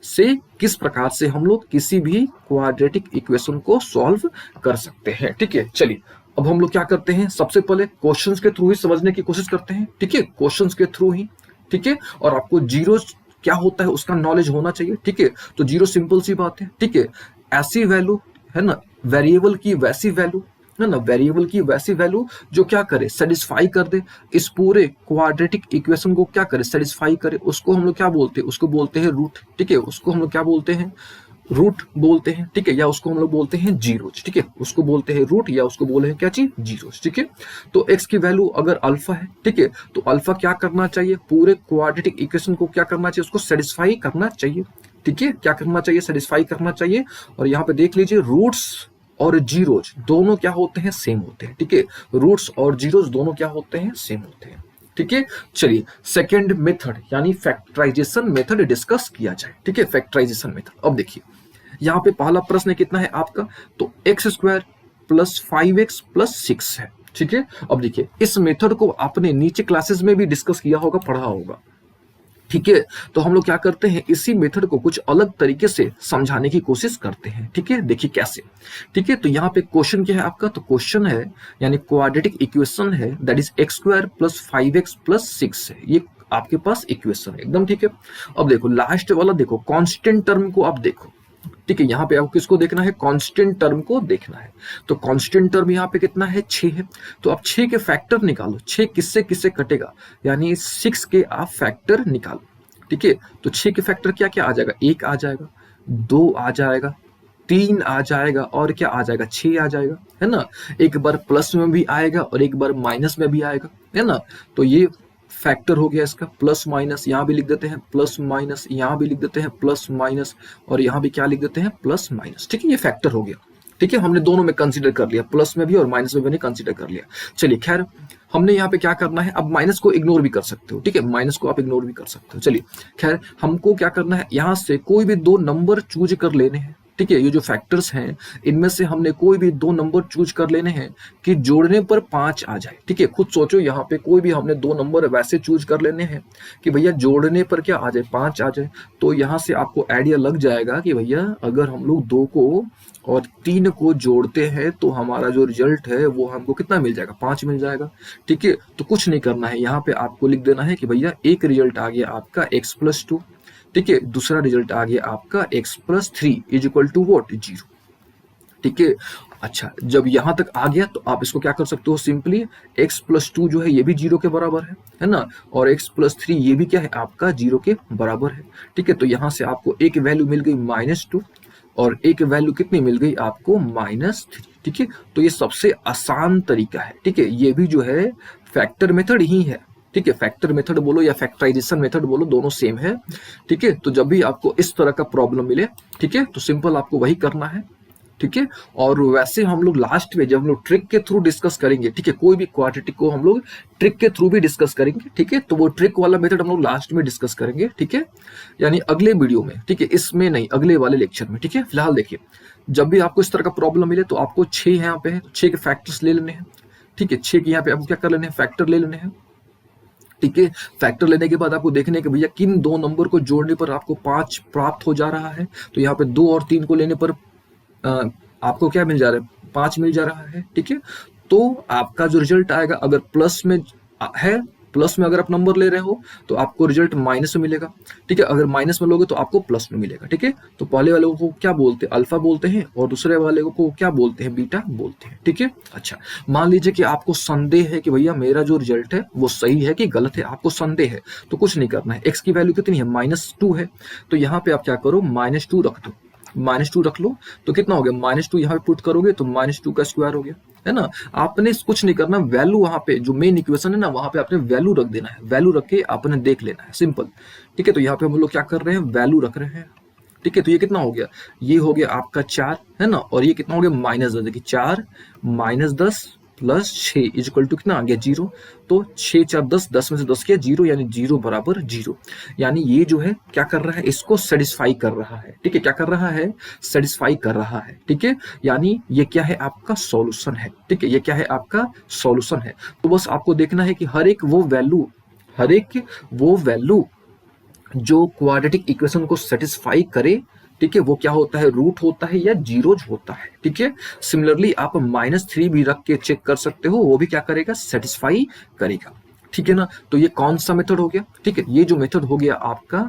से किस प्रकार से हम लोग किसी भी क्वाड्रेटिक इक्वेशन को सॉल्व कर सकते हैं। ठीक है, चलिए अब हम लोग क्या करते हैं, सबसे पहले क्वेश्चंस के थ्रू ही समझने की कोशिश करते हैं। ठीक है, क्वेश्चंस के थ्रू ही। ठीक है, और आपको जीरो क्या होता है उसका नॉलेज होना चाहिए। ठीक है, तो जीरो सिंपल सी बात है। ठीक है, ऐसी वैल्यू है ना, वेरिएबल की वैसी वैल्यू है ना, वेरिएबल की वैसी वैल्यू जो क्या करे, सेटिस्फाई कर दे इस पूरे क्वाड्रेटिक इक्वेशन को, क्या करे, सेटिस्फाई करे। उसको हम लोग क्या बोलते हैं? उसको बोलते हैं रूट। ठीक है, उसको हम लोग क्या बोलते हैं? रूट बोलते हैं। ठीक है, या उसको हम लोग बोलते हैं जीरोज। ठीक है, उसको बोलते हैं रूट, या उसको बोले हैं क्या चीज? जीरोज। ठीक है, तो एक्स की वैल्यू अगर अल्फा है, ठीक है, तो अल्फा क्या करना चाहिए? पूरे क्वाड्रेटिक इक्वेशन को क्या करना चाहिए? उसको सेटिस्फाई करना चाहिए। ठीक है, क्या करना चाहिए? सेटिस्फाई करना चाहिए। और यहाँ पे देख लीजिए, रूट्स और जीरोज दोनों क्या होते हैं? सेम होते हैं। ठीक है, रूट्स और जीरोज दोनों क्या होते हैं? सेम होते हैं। ठीक है, चलिए सेकेंड मेथड यानी फैक्टराइजेशन मेथड डिस्कस किया जाए। ठीक है, फैक्टराइजेशन मेथड। अब देखिए यहाँ पे पहला प्रश्न कितना है आपका? तो x square plus 5x plus 6 है। ठीक है, अब देखिए इस मेथड को आपने नीचे क्लासेस में भी डिस्कस किया होगा, पढ़ा होगा। ठीक है, तो हम लोग क्या करते हैं, इसी मेथड को कुछ अलग तरीके से समझाने की कोशिश करते हैं। ठीक है, देखिए कैसे। ठीक है, तो यहाँ पे क्वेश्चन क्या है आपका? तो क्वेश्चन है यानी क्वाड्रेटिक इक्वेशन है, that is x square plus 5x plus 6 है। ये आपके पास इक्वेशन है एकदम। ठीक है, अब देखो लास्ट वाला, देखो कांस्टेंट टर्म को आप देखो। ठीक है, यहाँ पे आपको किसको देखना है? कांस्टेंट टर्म को देखना है। तो कांस्टेंट टर्म यहाँ पे कितना है? 6 है। तो आप 6 के फैक्टर निकालो। 6 किससे किससे कटेगा? यानी 6 के आप फैक्टर निकालो। ठीक है, तो 6 के फैक्टर क्या क्या आ जाएगा? 1 आ जाएगा, 2 आ जाएगा, 3 आ जाएगा, और क्या आ जाएगा? 6 आ जाएगा, है ना। एक बार प्लस में भी आएगा और एक बार माइनस में भी आएगा, है ना। तो ये फैक्टर हो गया इसका। प्लस माइनस यहाँ भी लिख देते हैं, प्लस माइनस यहाँ भी लिख देते हैं, प्लस माइनस, और यहाँ भी क्या लिख देते हैं? Plus minus. ठीक है, ये फैक्टर हो गया। ठीक है, हमने दोनों में कंसीडर कर लिया, प्लस में भी और माइनस में भी कंसीडर कर लिया। चलिए खैर, हमने यहाँ पे क्या करना है? अब माइनस को इग्नोर भी कर सकते हो। ठीक है, माइनस को आप इग्नोर भी कर सकते हो। चलिए खैर, हमको क्या करना है, यहाँ से कोई भी दो नंबर चूज कर लेने हैं। ठीक है, ये जो फैक्टर्स हैं इनमें से हमने कोई भी दो नंबर चूज कर लेने हैं कि जोड़ने पर 5 आ जाए। ठीक है, खुद सोचो, यहाँ पे कोई भी हमने दो नंबर वैसे चूज कर लेने हैं कि भैया जोड़ने पर क्या आ जाए? 5 आ जाए। तो यहाँ से आपको आइडिया लग जाएगा कि भैया अगर हम लोग 2 को और 3 को जोड़ते हैं तो हमारा जो रिजल्ट है वो हमको कितना मिल जाएगा? 5 मिल जाएगा। ठीक है, तो कुछ नहीं करना है, यहाँ पे आपको लिख देना है कि भैया एक रिजल्ट आ गया आपका x+2। ठीक है, दूसरा रिजल्ट आ गया आपका x+3 is equal to what? 0। ठीक है, अच्छा, जब यहां तक आ गया तो आप इसको क्या कर सकते हो? सिंपली x+2 जो है ये भी 0 के बराबर है ना, और x+3 ये भी क्या है आपका? 0 के बराबर है। ठीक है, तो यहां से आपको एक वैल्यू मिल गई -2 और एक वैल्यू कितनी मिल गई आपको? -3। ठीक है, तो ये सबसे आसान तरीका है। ठीक है, ये भी जो है फैक्टर मेथड ही है। ठीक है, फैक्टर मेथड बोलो या फैक्टराइजेशन मेथड बोलो, दोनों सेम है। ठीक है, तो जब भी आपको इस तरह का प्रॉब्लम मिले, ठीक है, तो सिंपल आपको वही करना है। ठीक है, और वैसे हम लोग लास्ट में जब हम लोग ट्रिक के थ्रू डिस्कस करेंगे, ठीक है, कोई भी क्वाड्रेटिक को हम लोग ट्रिक के थ्रू भी डिस्कस करेंगे। ठीक है, तो वो ट्रिक वाला मेथड हम लोग लास्ट में डिस्कस करेंगे। ठीक है, यानी अगले वीडियो में। ठीक है, इसमें नहीं, अगले वाले लेक्चर में। ठीक है, फिलहाल देखिए, जब भी आपको इस तरह का प्रॉब्लम मिले तो आपको 6 यहाँ पे है, तो 6 के फैक्टर्स ले लेने हैं। ठीक है, 6 के यहाँ पे आपको क्या कर लेने हैं? फैक्टर ले लेने हैं। ठीक है, फैक्टर लेने के बाद आपको देखने के भैया किन दो नंबर को जोड़ने पर आपको 5 प्राप्त हो जा रहा है। तो यहाँ पे 2 और 3 को लेने पर आपको क्या मिल जा रहा है? 5 मिल जा रहा है। ठीक है, तो आपका जो रिजल्ट आएगा, अगर प्लस में है, प्लस में अगर आप नंबर ले रहे हो तो आपको रिजल्ट माइनस में मिलेगा। ठीक है, अगर माइनस में लोगे तो आपको प्लस में मिलेगा। ठीक है, तो पहले वाले को क्या बोलते हैं? अल्फा बोलते हैं, और दूसरे वाले को क्या बोलते हैं? बीटा बोलते हैं। ठीक है, अच्छा, मान लीजिए कि आपको संदेह है कि भैया मेरा जो रिजल्ट है वो सही है कि गलत है, आपको संदेह है, तो कुछ नहीं करना है। एक्स की वैल्यू कितनी है? -2 है। तो यहाँ पे आप क्या करो? -2 रख दो। -2 रख लो तो कितना हो गया? -2 यहाँ पे पुट करोगे तो -2 का स्क्वायर हो गया, है ना। आपने कुछ नहीं करना, वैल्यू वहां पे जो मेन इक्वेशन है ना, वहां पे आपने वैल्यू रख देना है। वैल्यू रख के आपने देख लेना है, सिंपल। ठीक है, तो यहाँ पे हम लोग क्या कर रहे हैं? वैल्यू रख रहे हैं। ठीक है, तो ये कितना हो गया? ये हो गया आपका 4, है ना, और ये कितना हो गया? -10। देखिए 4 -10 प्लस 6 इज इक्वल टू कितना आ गया 0। तो 6 4 10, 10 में से 10 किया 0, यानी 0 बराबर 0। यानी ये जो है क्या कर रहा है, इसको सेटिस्फाई कर रहा है। ठीक है, क्या कर रहा है, सेटिस्फाई कर रहा है। ठीक है, यानी ये क्या है, आपका सॉल्यूशन है। ठीक है, ये क्या है, आपका सॉल्यूशन है। तो बस आपको देखना है कि हर एक वो वैल्यू जो क्वाड्रेटिक इक्वेशन को सेटिस्फाई करे, ठीक है, वो क्या होता है, रूट होता है या जीरोज होता है। ठीक है, सिमिलरली आप -3 भी रख के चेक कर सकते हो, वो भी क्या करेगा, सेटिस्फाई करेगा। ठीक है ना, तो ये कौन सा मेथड हो गया, ठीक है, ये जो मेथड हो गया आपका,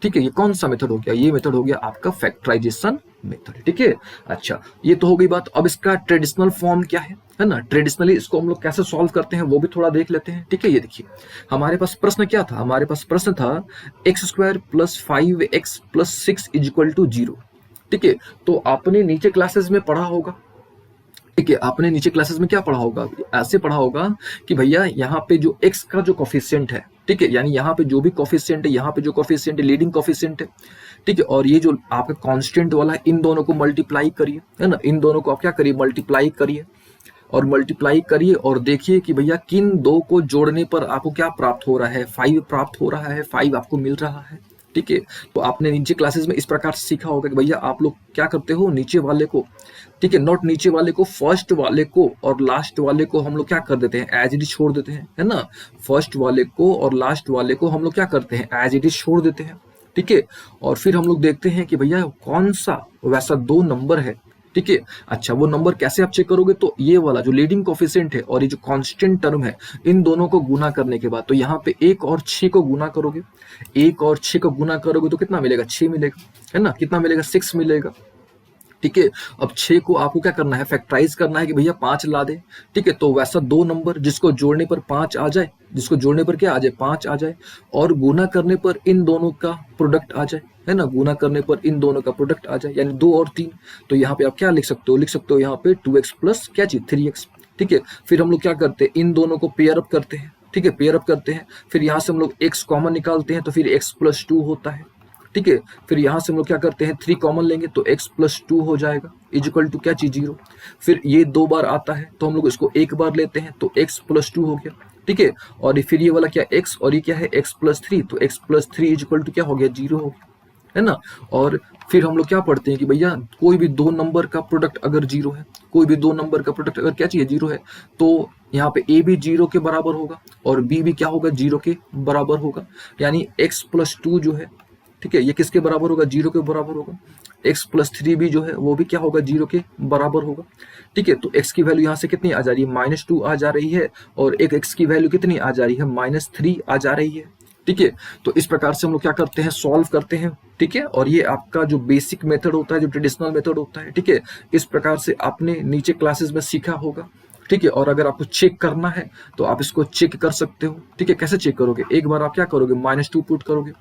ठीक है, ये कौन सा मेथड हो गया, ये मेथड हो गया आपका फैक्टराइजेशन मेथड। ठीक है, अच्छा, ये तो हो गई बात। अब इसका ट्रेडिशनल फॉर्म क्या है ना, ट्रेडिशनली इसको हम लोग कैसे सॉल्व करते हैं वो भी थोड़ा देख लेते हैं। ठीक है, ये देखिए हमारे पास प्रश्न क्या था, हमारे पास प्रश्न था x² + 5x + 6 = 0। ठीक है, तो आपने नीचे क्लासेस में पढ़ा होगा, ठीक है, आपने नीचे क्लासेस में क्या पढ़ा होगा, ऐसे पढ़ा होगा कि भैया यहाँ पे जो x का जो कोफिशिएंट है, ठीक है, यानी यहाँ पे जो भी कोफिशिएंट है, यहाँ पे जो कोफिशिएंट है, लीडिंग कोफिशिएंट है, ठीक है, और ये जो आपका कांस्टेंट वाला है, इन दोनों को मल्टीप्लाई करिए, है ना, इन दोनों को आप क्या करिए, मल्टीप्लाई करिए, और मल्टीप्लाई करिए और देखिए कि भैया किन दो को जोड़ने पर आपको क्या प्राप्त हो रहा है, 5 प्राप्त हो रहा है, 5 आपको मिल रहा है। ठीक है, तो आपने नीचे क्लासेस में इस प्रकार से सीखा होगा कि भैया आप लोग क्या करते हो, नीचे वाले को, ठीक है, नॉट नीचे वाले को, फर्स्ट वाले को और लास्ट वाले को हम लोग क्या कर देते हैं, एज इट इज छोड़ देते हैं, है ना, फर्स्ट वाले को और लास्ट वाले को हम लोग क्या करते हैं, एज इट इज छोड़ देते हैं। ठीक है, और फिर हम लोग देखते हैं कि भैया कौन सा वैसा 2 नंबर है। ठीक है, अच्छा, वो नंबर कैसे आप चेक करोगे, तो ये वाला जो लीडिंग कोफिशिएंट है और ये जो कांस्टेंट टर्म है, इन दोनों को गुना करने के बाद, तो यहाँ पे 1 और 6 को गुना करोगे, 1 और 6 को गुना करोगे तो कितना मिलेगा, 6 मिलेगा, है ना, कितना मिलेगा, 6 मिलेगा। ठीक है, अब 6 को आपको क्या करना है, फैक्टराइज करना है कि भैया 5 ला दे। ठीक है, तो वैसा 2 नंबर जिसको जोड़ने पर 5 आ जाए, जिसको जोड़ने पर क्या आ जाए, 5 आ जाए, और गुना करने पर इन दोनों का प्रोडक्ट आ जाए, है ना, गुना करने पर इन दोनों का प्रोडक्ट आ जाए, यानी 2 और 3। तो यहाँ पे आप क्या लिख सकते हो, लिख सकते हो यहाँ पे 2x प्लस क्या चीज, 3x। ठीक है, फिर हम लोग क्या करते हैं, इन दोनों को पेयर अप करते हैं। ठीक है, पेयर अप करते हैं, फिर यहाँ से हम लोग x कॉमन निकालते हैं, तो फिर x + 2 होता है। ठीक है, फिर यहाँ से हम लोग क्या करते हैं, 3 कॉमन लेंगे तो x + 2 हो जाएगा, इक्वल टू क्या चीज, 0। फिर ये 2 बार आता है तो हम लोग इसको 1 बार लेते हैं, तो x + 2 हो गया। ठीक है, और फिर ये वाला क्या x, और ये क्या है, x + 3, तो x + 3 इक्वल टू क्या हो गया, 0 हो गया, है ना। और फिर हम लोग क्या पढ़ते हैं कि भैया कोई भी 2 नंबर का प्रोडक्ट अगर 0 है, कोई भी 2 नंबर का प्रोडक्ट अगर क्या चाहिए, 0 है, तो यहाँ पे a भी 0 के बराबर होगा और b भी क्या होगा, 0 के बराबर होगा, यानी x + 2 जो है, ठीक है, ये किसके बराबर होगा, 0 के बराबर होगा। x + 3 भी जो है वो भी क्या होगा, 0 के बराबर होगा। ठीक है, तो x की वैल्यू यहाँ से कितनी आ जा रही है, -2 आ जा रही है, और एक x की वैल्यू कितनी आ जा रही है, -3 आ जा रही है। ठीक है, तो इस प्रकार से हम लोग क्या करते हैं, सॉल्व करते हैं। ठीक है, और ये आपका जो बेसिक मेथड होता है, जो ट्रेडिशनल मेथड होता है। ठीक है, इस प्रकार से आपने नीचे क्लासेस में सीखा होगा। ठीक है, और अगर आपको चेक करना है तो आप इसको चेक कर सकते हो। ठीक है, कैसे चेक करोगे, एक बार आप क्या करोगे, -2 पुट करोगे।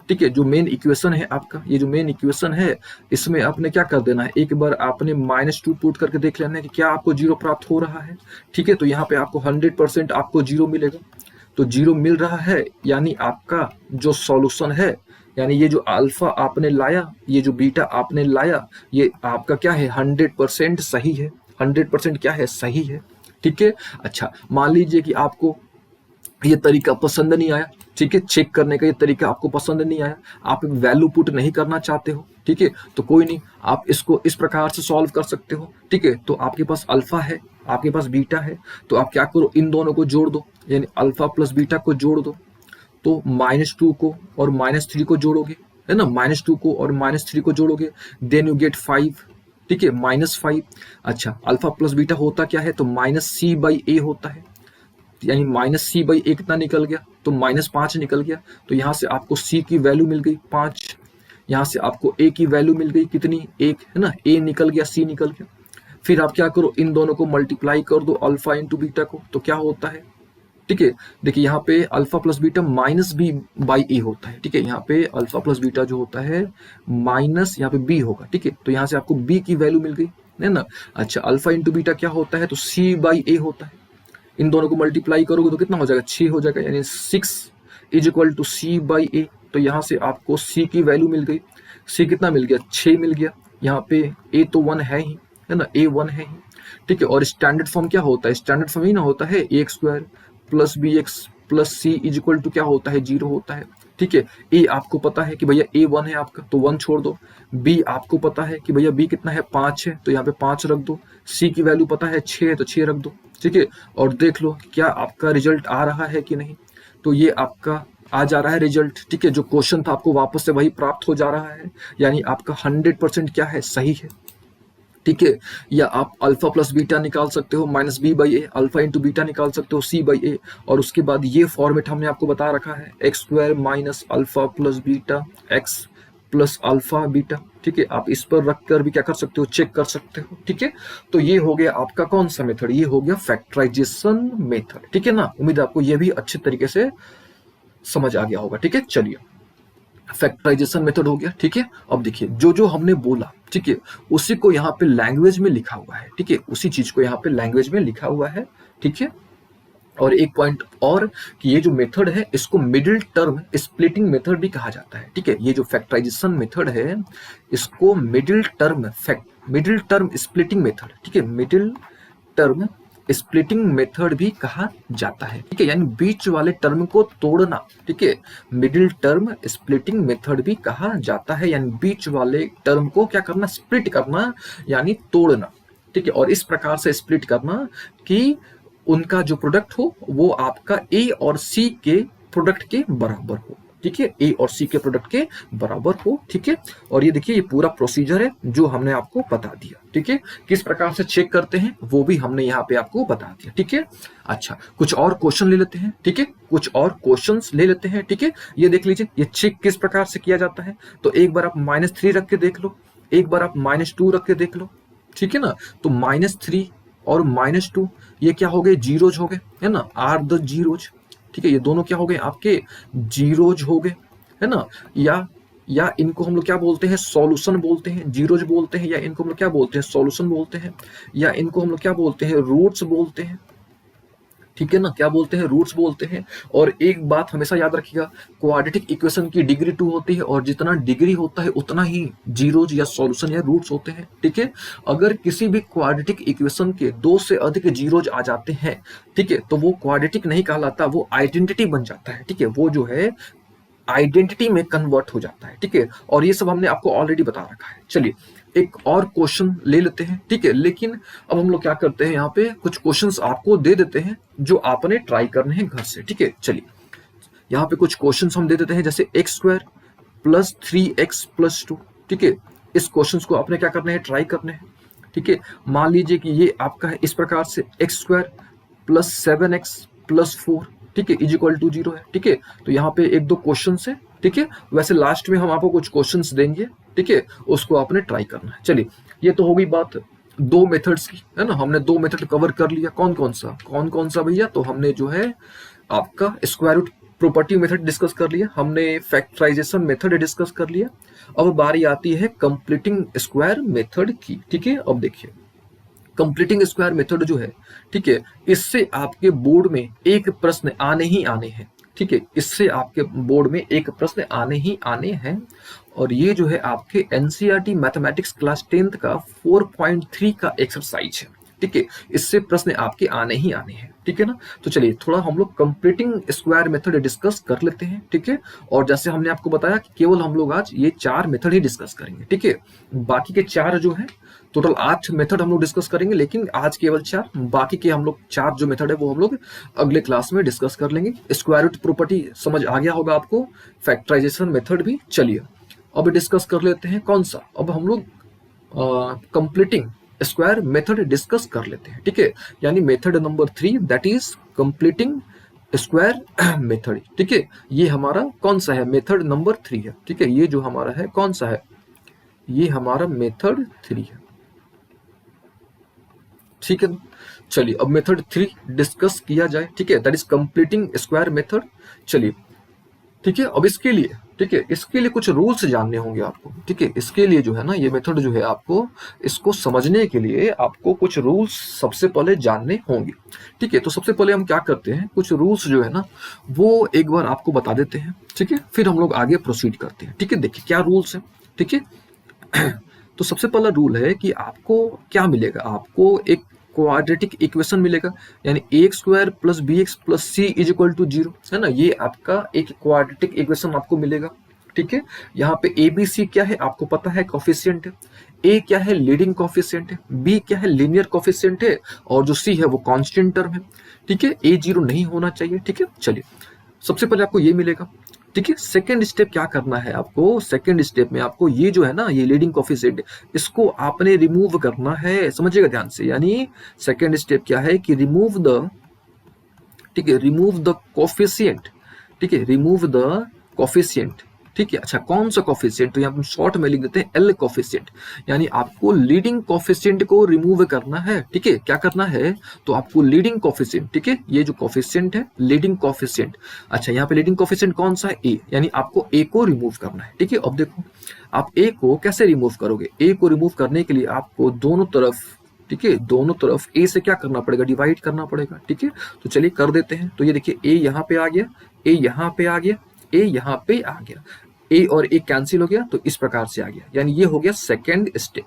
ठीक है, जो मेन इक्वेशन है आपका, ये जो मेन इक्वेशन है, इसमें आपने क्या कर देना है, एक बार आपने -2 पुट करके देख लेना है कि क्या आपको 0 प्राप्त हो रहा है। ठीक है, तो यहाँ पे आपको 100% आपको 0 मिलेगा, तो 0 मिल रहा है, यानी आपका जो सॉल्यूशन है, यानी ये जो अल्फा आपने लाया, ये जो बीटा आपने लाया, ये आपका क्या है, 100% सही है, 100% क्या है, सही है। ठीक है, अच्छा, मान लीजिए कि आपको ये तरीका पसंद नहीं आया। ठीक है, चेक करने का ये तरीका आपको पसंद नहीं आया, आप वैल्यू पुट नहीं करना चाहते हो। ठीक है, तो कोई नहीं, आप इसको इस प्रकार से सॉल्व कर सकते हो। ठीक है, तो आपके पास अल्फा है, आपके पास बीटा है, तो आप क्या करो, इन दोनों को जोड़ दो, यानी अल्फा प्लस बीटा को जोड़ दो, तो -2 को और -3 को जोड़ोगे, है ना, -2 को और -3 को जोड़ोगे, देन यू गेट 5। ठीक है, -5। अच्छा, अल्फा प्लस बीटा होता क्या है, तो -c/a होता है, यानी -c/a कितना निकल गया, तो -5 निकल गया। तो यहाँ से आपको c की वैल्यू मिल गई 5, यहाँ से आपको a की वैल्यू मिल गई कितनी, 1, है ना, a निकल गया, c निकल गया। फिर आप क्या करो, इन दोनों को मल्टीप्लाई कर दो, अल्फा इंटू बीटा को, तो क्या होता है, ठीक है, देखिए यहाँ पे अल्फा प्लस बीटा -b/a होता है। ठीक है, यहाँ पे अल्फा प्लस बीटा जो होता है माइनस यहाँ पे b होगा। ठीक है, तो यहाँ से आपको b की वैल्यू मिल गई, है ना। अच्छा, अल्फा इंटू बीटा क्या होता है, तो c/a होता है, इन दोनों को मल्टीप्लाई करोगे तो कितना हो जाएगा, 6 हो जाएगा, यानी 6 = c/a। तो यहाँ से आपको c की वैल्यू मिल गई, c कितना मिल गया, 6 मिल गया। यहाँ पे a तो 1 है ही, है ना, a 1 है ही, ठीक है। और स्टैंडर्ड फॉर्म क्या होता है, स्टैंडर्ड फॉर्म ही ना होता है a x square plus b x plus c is equal to क्या होता है, 0 होता है। ठीक है। ए आपको पता है कि भैया ए 1 है आपका, तो 1 छोड़ दो। बी आपको पता है कि भैया बी कितना है, 5 है, तो यहाँ पे 5 रख दो। सी की वैल्यू पता है 6 है, तो 6 रख दो। ठीक है। और देख लो क्या आपका रिजल्ट आ रहा है कि नहीं। तो ये आपका आ जा रहा है रिजल्ट। ठीक है। जो क्वेश्चन था आपको वापस से वही प्राप्त हो जा रहा है, यानी आपका 100% क्या है, सही है। ठीक है। या आप अल्फा प्लस बीटा निकाल सकते हो, minus b by a, alpha into beta निकाल सकते हो, सी बाई ए। और उसके बाद ये फॉर्मेट हमने आपको बता रखा है, x square minus alpha plus beta x plus alpha beta. ठीक है। आप इस पर रखकर भी क्या कर सकते हो, चेक कर सकते हो। ठीक है। तो ये हो गया आपका कौन सा मेथड, ये हो गया फैक्टराइजेशन मेथड। ठीक है ना। उम्मीद है आपको ये भी अच्छे तरीके से समझ आ गया होगा। ठीक है। चलिए, फैक्टराइजेशन मेथड हो गया। ठीक है। अब देखिए जो जो हमने बोला, ठीक है, उसी को यहाँ पे लैंग्वेज में लिखा हुआ है। ठीक है। उसी चीज को यहाँ पे लैंग्वेज में लिखा हुआ है। ठीक है। और एक पॉइंट और कि ये जो मेथड है इसको मिडिल टर्म स्प्लिटिंग मेथड भी कहा जाता है। ठीक है। ये जो फैक्टराइजेशन मेथड है इसको मिडिल टर्म स्प्लिटिंग मेथड, ठीक है, मिडिल टर्म स्प्लिटिंग मेथड भी कहा जाता है। ठीक है। यानी बीच वाले टर्म को तोड़ना। ठीक है। मिडिल टर्म स्प्लिटिंग मेथड भी कहा जाता है, यानी बीच वाले टर्म को क्या करना, स्प्लिट करना, यानी तोड़ना। ठीक है। और इस प्रकार से स्प्लिट करना कि उनका जो प्रोडक्ट हो वो आपका ए और सी के प्रोडक्ट के बराबर हो। ठीक है। ए और सी के प्रोडक्ट के बराबर हो। ठीक है। और ये देखिए ये पूरा प्रोसीजर है जो हमने आपको बता दिया। ठीक है। किस प्रकार से चेक करते हैं वो भी हमने यहाँ पे आपको बता दिया। ठीक है। अच्छा, कुछ और क्वेश्चन ले लेते हैं। ठीक है। कुछ और क्वेश्चंस ले लेते हैं। ठीक है। ये देख लीजिए ये चेक किस प्रकार से किया जाता है। तो एक बार आप -3 रख के देख लो, एक बार आप -2 रख के देख लो। ठीक है ना। तो -3 और -2 ये क्या हो गए, जीरोज हो गए, है ना, आर द जीरोज। ठीक है। ये दोनों क्या हो गए, आपके जीरोज हो गए, है ना। या इनको हम लोग क्या बोलते हैं, सॉल्यूशन बोलते हैं, जीरोज बोलते हैं, या इनको हम लोग क्या बोलते हैं, सॉल्यूशन बोलते हैं, या इनको हम लोग क्या बोलते हैं, रूट्स बोलते हैं। ठीक है ना, क्या बोलते हैं, रूट्स बोलते हैं। और एक बात हमेशा याद रखिएगा, क्वाड्रेटिक इक्वेशन की डिग्री 2 होती है, और जितना डिग्री होता है उतना ही जीरोज या सॉल्यूशन या रूट्स होते हैं। ठीक है। अगर किसी भी क्वाड्रेटिक इक्वेशन के 2 से अधिक जीरोज आ जाते हैं, ठीक है, तो वो क्वाड्रेटिक नहीं कहलाता, वो आइडेंटिटी बन जाता है। ठीक है। वो जो है आइडेंटिटी में कन्वर्ट हो जाता है। ठीक है। और ये सब हमने आपको ऑलरेडी बता रखा है। चलिए एक और क्वेश्चन ले लेते हैं। ठीक है। लेकिन अब हम लोग क्या करते हैं, यहाँ पे कुछ क्वेश्चंस आपको दे देते हैं जो आपने ट्राई करने हैं घर से। ठीक है। चलिए यहाँ पे कुछ क्वेश्चंस हम दे देते हैं, जैसे x square plus 3x plus 2। ठीक है। इस क्वेश्चंस को आपने क्या करना है, ट्राई करने हैं। ठीक है। मान लीजिए कि ये आपका है इस प्रकार से, x square plus 7x plus 4, ठीक है, इज इक्वल टू 0 है। ठीक है। तो यहाँ पे एक दो क्वेश्चन है। ठीक है। वैसे लास्ट में हम आपको कुछ क्वेश्चंस देंगे। ठीक है। उसको आपने ट्राई करना है। चलिए ये तो हो गई बात दो मेथड्स की, है ना। हमने दो मेथड कवर कर लिया। कौन कौन सा भैया, तो हमने जो है आपका square root property method discuss कर लिया, हमने फैक्टराइजेशन मेथड डिस्कस कर लिया। अब बारी आती है कंप्लीटिंग स्क्वायर मेथड की। ठीक है। अब देखिए कंप्लीटिंग स्क्वायर मेथड जो है, ठीक है, इससे आपके बोर्ड में एक प्रश्न आने ही आने हैं। ठीक है। इससे आपके बोर्ड में एक प्रश्न आने ही आने हैं। और ये जो है आपके एनसीईआरटी मैथमेटिक्स क्लास 10th का 4.3 का एक्सरसाइज है। ठीक है। इससे प्रश्न आपके आने ही आने हैं। ठीक है ना। तो चलिए थोड़ा हम लोग कंप्लीटिंग स्क्वायर मेथड डिस्कस कर लेते हैं। ठीक है। और जैसे हमने आपको बताया कि केवल हम लोग आज ये 4 मेथड ही डिस्कस करेंगे। ठीक है। बाकी के 4 जो है, टोटल 8 मेथड हम लोग डिस्कस करेंगे, लेकिन आज केवल 4, बाकी के हम लोग 4 जो मेथड है वो हम लोग अगले क्लास में डिस्कस कर लेंगे। स्क्वायर रूट प्रॉपर्टी समझ आ गया होगा आपको, फैक्टराइजेशन मेथड भी। चलिए अब डिस्कस कर लेते हैं कौन सा, अब हम लोग कंप्लीटिंग स्क्वायर मेथड डिस्कस कर लेते हैं। ठीक है। यानी method number 3, that is completing square method. ठीक है। ये हमारा कौन सा है, मेथड नंबर 3 है। ठीक है। ये जो हमारा है कौन सा है, ये हमारा मेथड 3 है। ठीक है। चलिए अब मेथड 3 डिस्कस किया जाए। ठीक है। That is completing square method. चलिए ठीक है। अब इसके लिए, ठीक है, इसके लिए कुछ रूल्स जानने होंगे आपको। ठीक है। इसके लिए जो है ना, ये मेथड जो है आपको इसको समझने के लिए आपको कुछ रूल्स सबसे पहले जानने होंगे। ठीक है। तो सबसे पहले हम क्या करते हैं, कुछ रूल्स जो है ना वो एक बार आपको बता देते हैं। ठीक है। फिर हम लोग आगे प्रोसीड करते हैं। ठीक है। देखिए क्या रूल्स है। ठीक है। तो सबसे पहला रूल है कि आपको क्या मिलेगा, आपको एक क्वाड्रेटिक इक्वेशन मिलेगा, यानी x square plus b x plus c is equal to 0, है ना। ये आपका एक क्वाड्रेटिक इक्वेशन आपको मिलेगा, ठीक है। यहाँ पे ए बी सी क्या है आपको पता है, कोफिशिएंट है। ए क्या है, लीडिंग कोफिशिएंट है। बी क्या है, लीनियर कोफिशिएंट है। और जो सी है वो कांस्टेंट टर्म है, ठीक है। ए 0 नहीं होना चाहिए, ठीक है। चलिए सबसे पहले आपको ये मिलेगा, ठीक है। सेकंड स्टेप क्या करना है आपको, सेकंड स्टेप में आपको ये जो है ना, ये लीडिंग कोफिशिएंट, इसको आपने रिमूव करना है, समझिएगा ध्यान से। यानी सेकंड स्टेप क्या है कि रिमूव द, ठीक है, रिमूव द कोफिशिएंट, ठीक है, रिमूव द कोफिशिएंट, ठीक है। अच्छा कौन सा कोफिशिएंट, तो यहाँ हम शॉर्ट में लिख देते हैं एल कोफिशिएंट, यानी आपको लीडिंग कोफिशिएंट को रिमूव करना है, ठीक है। क्या करना है, तो आपको लीडिंग कोफिशिएंट, ठीक है, ये जो कोफिशिएंट है लीडिंग कोफिशिएंट, अच्छा यहाँ पे लीडिंग कोफिशिएंट कौन सा है, ए, यानी आपको ए को रिमूव करना है, ठीक है। अब देखो आप ए को कैसे रिमूव करोगे, ए को रिमूव करने के लिए आपको दोनों तरफ, ठीक है, दोनों तरफ ए से क्या करना पड़ेगा, डिवाइड करना पड़ेगा, ठीक है। तो चलिए कर देते हैं। तो ये देखिए ए यहाँ पे आ गया, ए यहाँ पे आ गया, ए यहाँ पे आ गया, ए और ए कैंसिल हो गया, तो इस प्रकार से आ गया, यानी ये हो गया सेकेंड स्टेप,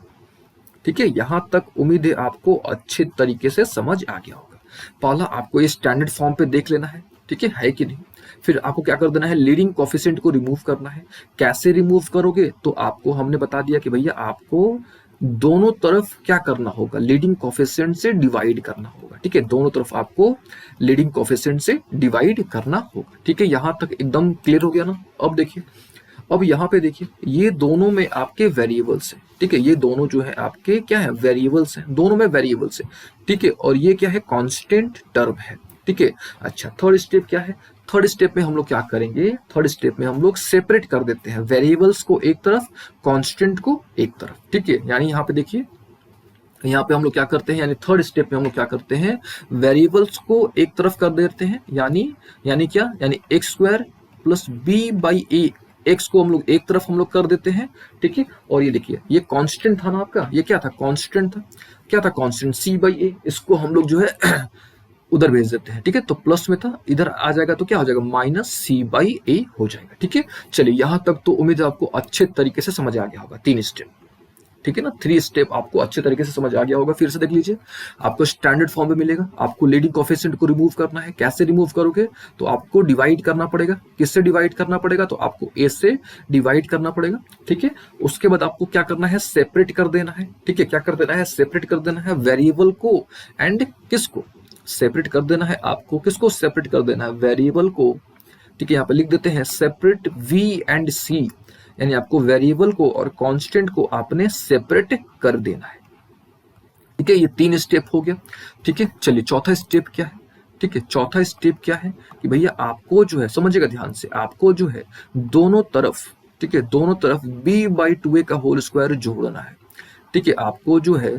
ठीक है। यहां तक उम्मीद है आपको अच्छे तरीके से समझ आ गया होगा। पहला आपको ये स्टैंडर्ड फॉर्म पे देख लेना है, ठीक है कि नहीं। फिर आपको क्या कर देना है, लीडिंग कोफिशिएंट को रिमूव करना है। कैसे रिमूव करोगे, तो आपको हमने बता दिया कि भैया आपको दोनों तरफ क्या करना होगा, लीडिंग कोफिशिएंट से डिवाइड करना होगा, ठीक है। दोनों तरफ आपको लीडिंग कोफिशिएंट से डिवाइड करना होगा, ठीक है। यहां तक एकदम क्लियर हो गया ना। अब देखिए, अब यहाँ पे देखिए ये दोनों में आपके वेरिएबल्स हैं, ठीक है। ये दोनों जो है आपके क्या है, वेरिएबल्स हैं, दोनों में वेरिएबल्स है, ठीक है। और ये क्या है, कांस्टेंट टर्म है, ठीक है। अच्छा थर्ड स्टेप क्या है, थर्ड स्टेप में हम लोग क्या करेंगे, थर्ड स्टेप में हम लोग सेपरेट कर देते हैं वेरिएबल्स को एक तरफ, कांस्टेंट को एक तरफ, ठीक है। यानी यहाँ पे देखिए, यहाँ पे हम लोग क्या करते हैं, यानी थर्ड स्टेप में हम लोग क्या करते हैं, वेरिएबल्स को एक तरफ कर देते हैं, यानी क्या, यानी x square plus b by a, x को हम लोग एक तरफ हम लोग कर देते हैं, ठीक है। और ये देखिए ये कांस्टेंट था ना आपका, ये क्या था, कांस्टेंट था, क्या था कांस्टेंट, सी बाई ए, इसको हम लोग जो है उधर भेज देते हैं, ठीक है। तो प्लस में था, इधर आ जाएगा तो क्या हो जाएगा, माइनस सी बाई ए हो जाएगा, ठीक है। चलिए यहां तक तो उम्मीद है आपको अच्छे तरीके से समझ आ गया होगा, 3 स्टेप, ठीक है ना। 3 स्टेप आपको अच्छे तरीके से समझ आ गया होगा। फिर से देख लीजिए, आपको स्टैंडर्ड फॉर्म में मिलेगा, आपको लीडिंग कोफिशिएंट को रिमूव करना है। कैसे रिमूव करोगे, तो आपको डिवाइड करना पड़ेगा। किससे डिवाइड करना पड़ेगा, तो आपको ए से डिवाइड करना पड़ेगा, ठीक है। उसके बाद आपको क्या करना है, सेपरेट कर देना है, ठीक है। क्या कर देना है, सेपरेट कर देना है वेरिएबल को एंड किसको, सेपरेट कर देना है आपको, किसको सेपरेट कर देना है, वेरिएबल को, ठीक है। यहाँ पे लिख देते हैं सेपरेट वी एंड सी, यानी आपको वेरिएबल को और कांस्टेंट को आपने सेपरेट कर देना है, ठीक है। ये 3 स्टेप हो गया, ठीक है। चलिए चौथा स्टेप क्या है, ठीक है। चौथा स्टेप क्या है कि भैया आपको जो है, समझिएगा ध्यान से, आपको जो है दोनों तरफ, ठीक है, दोनों तरफ b बाई 2a का होल स्क्वायर जोड़ना है, ठीक है। आपको जो है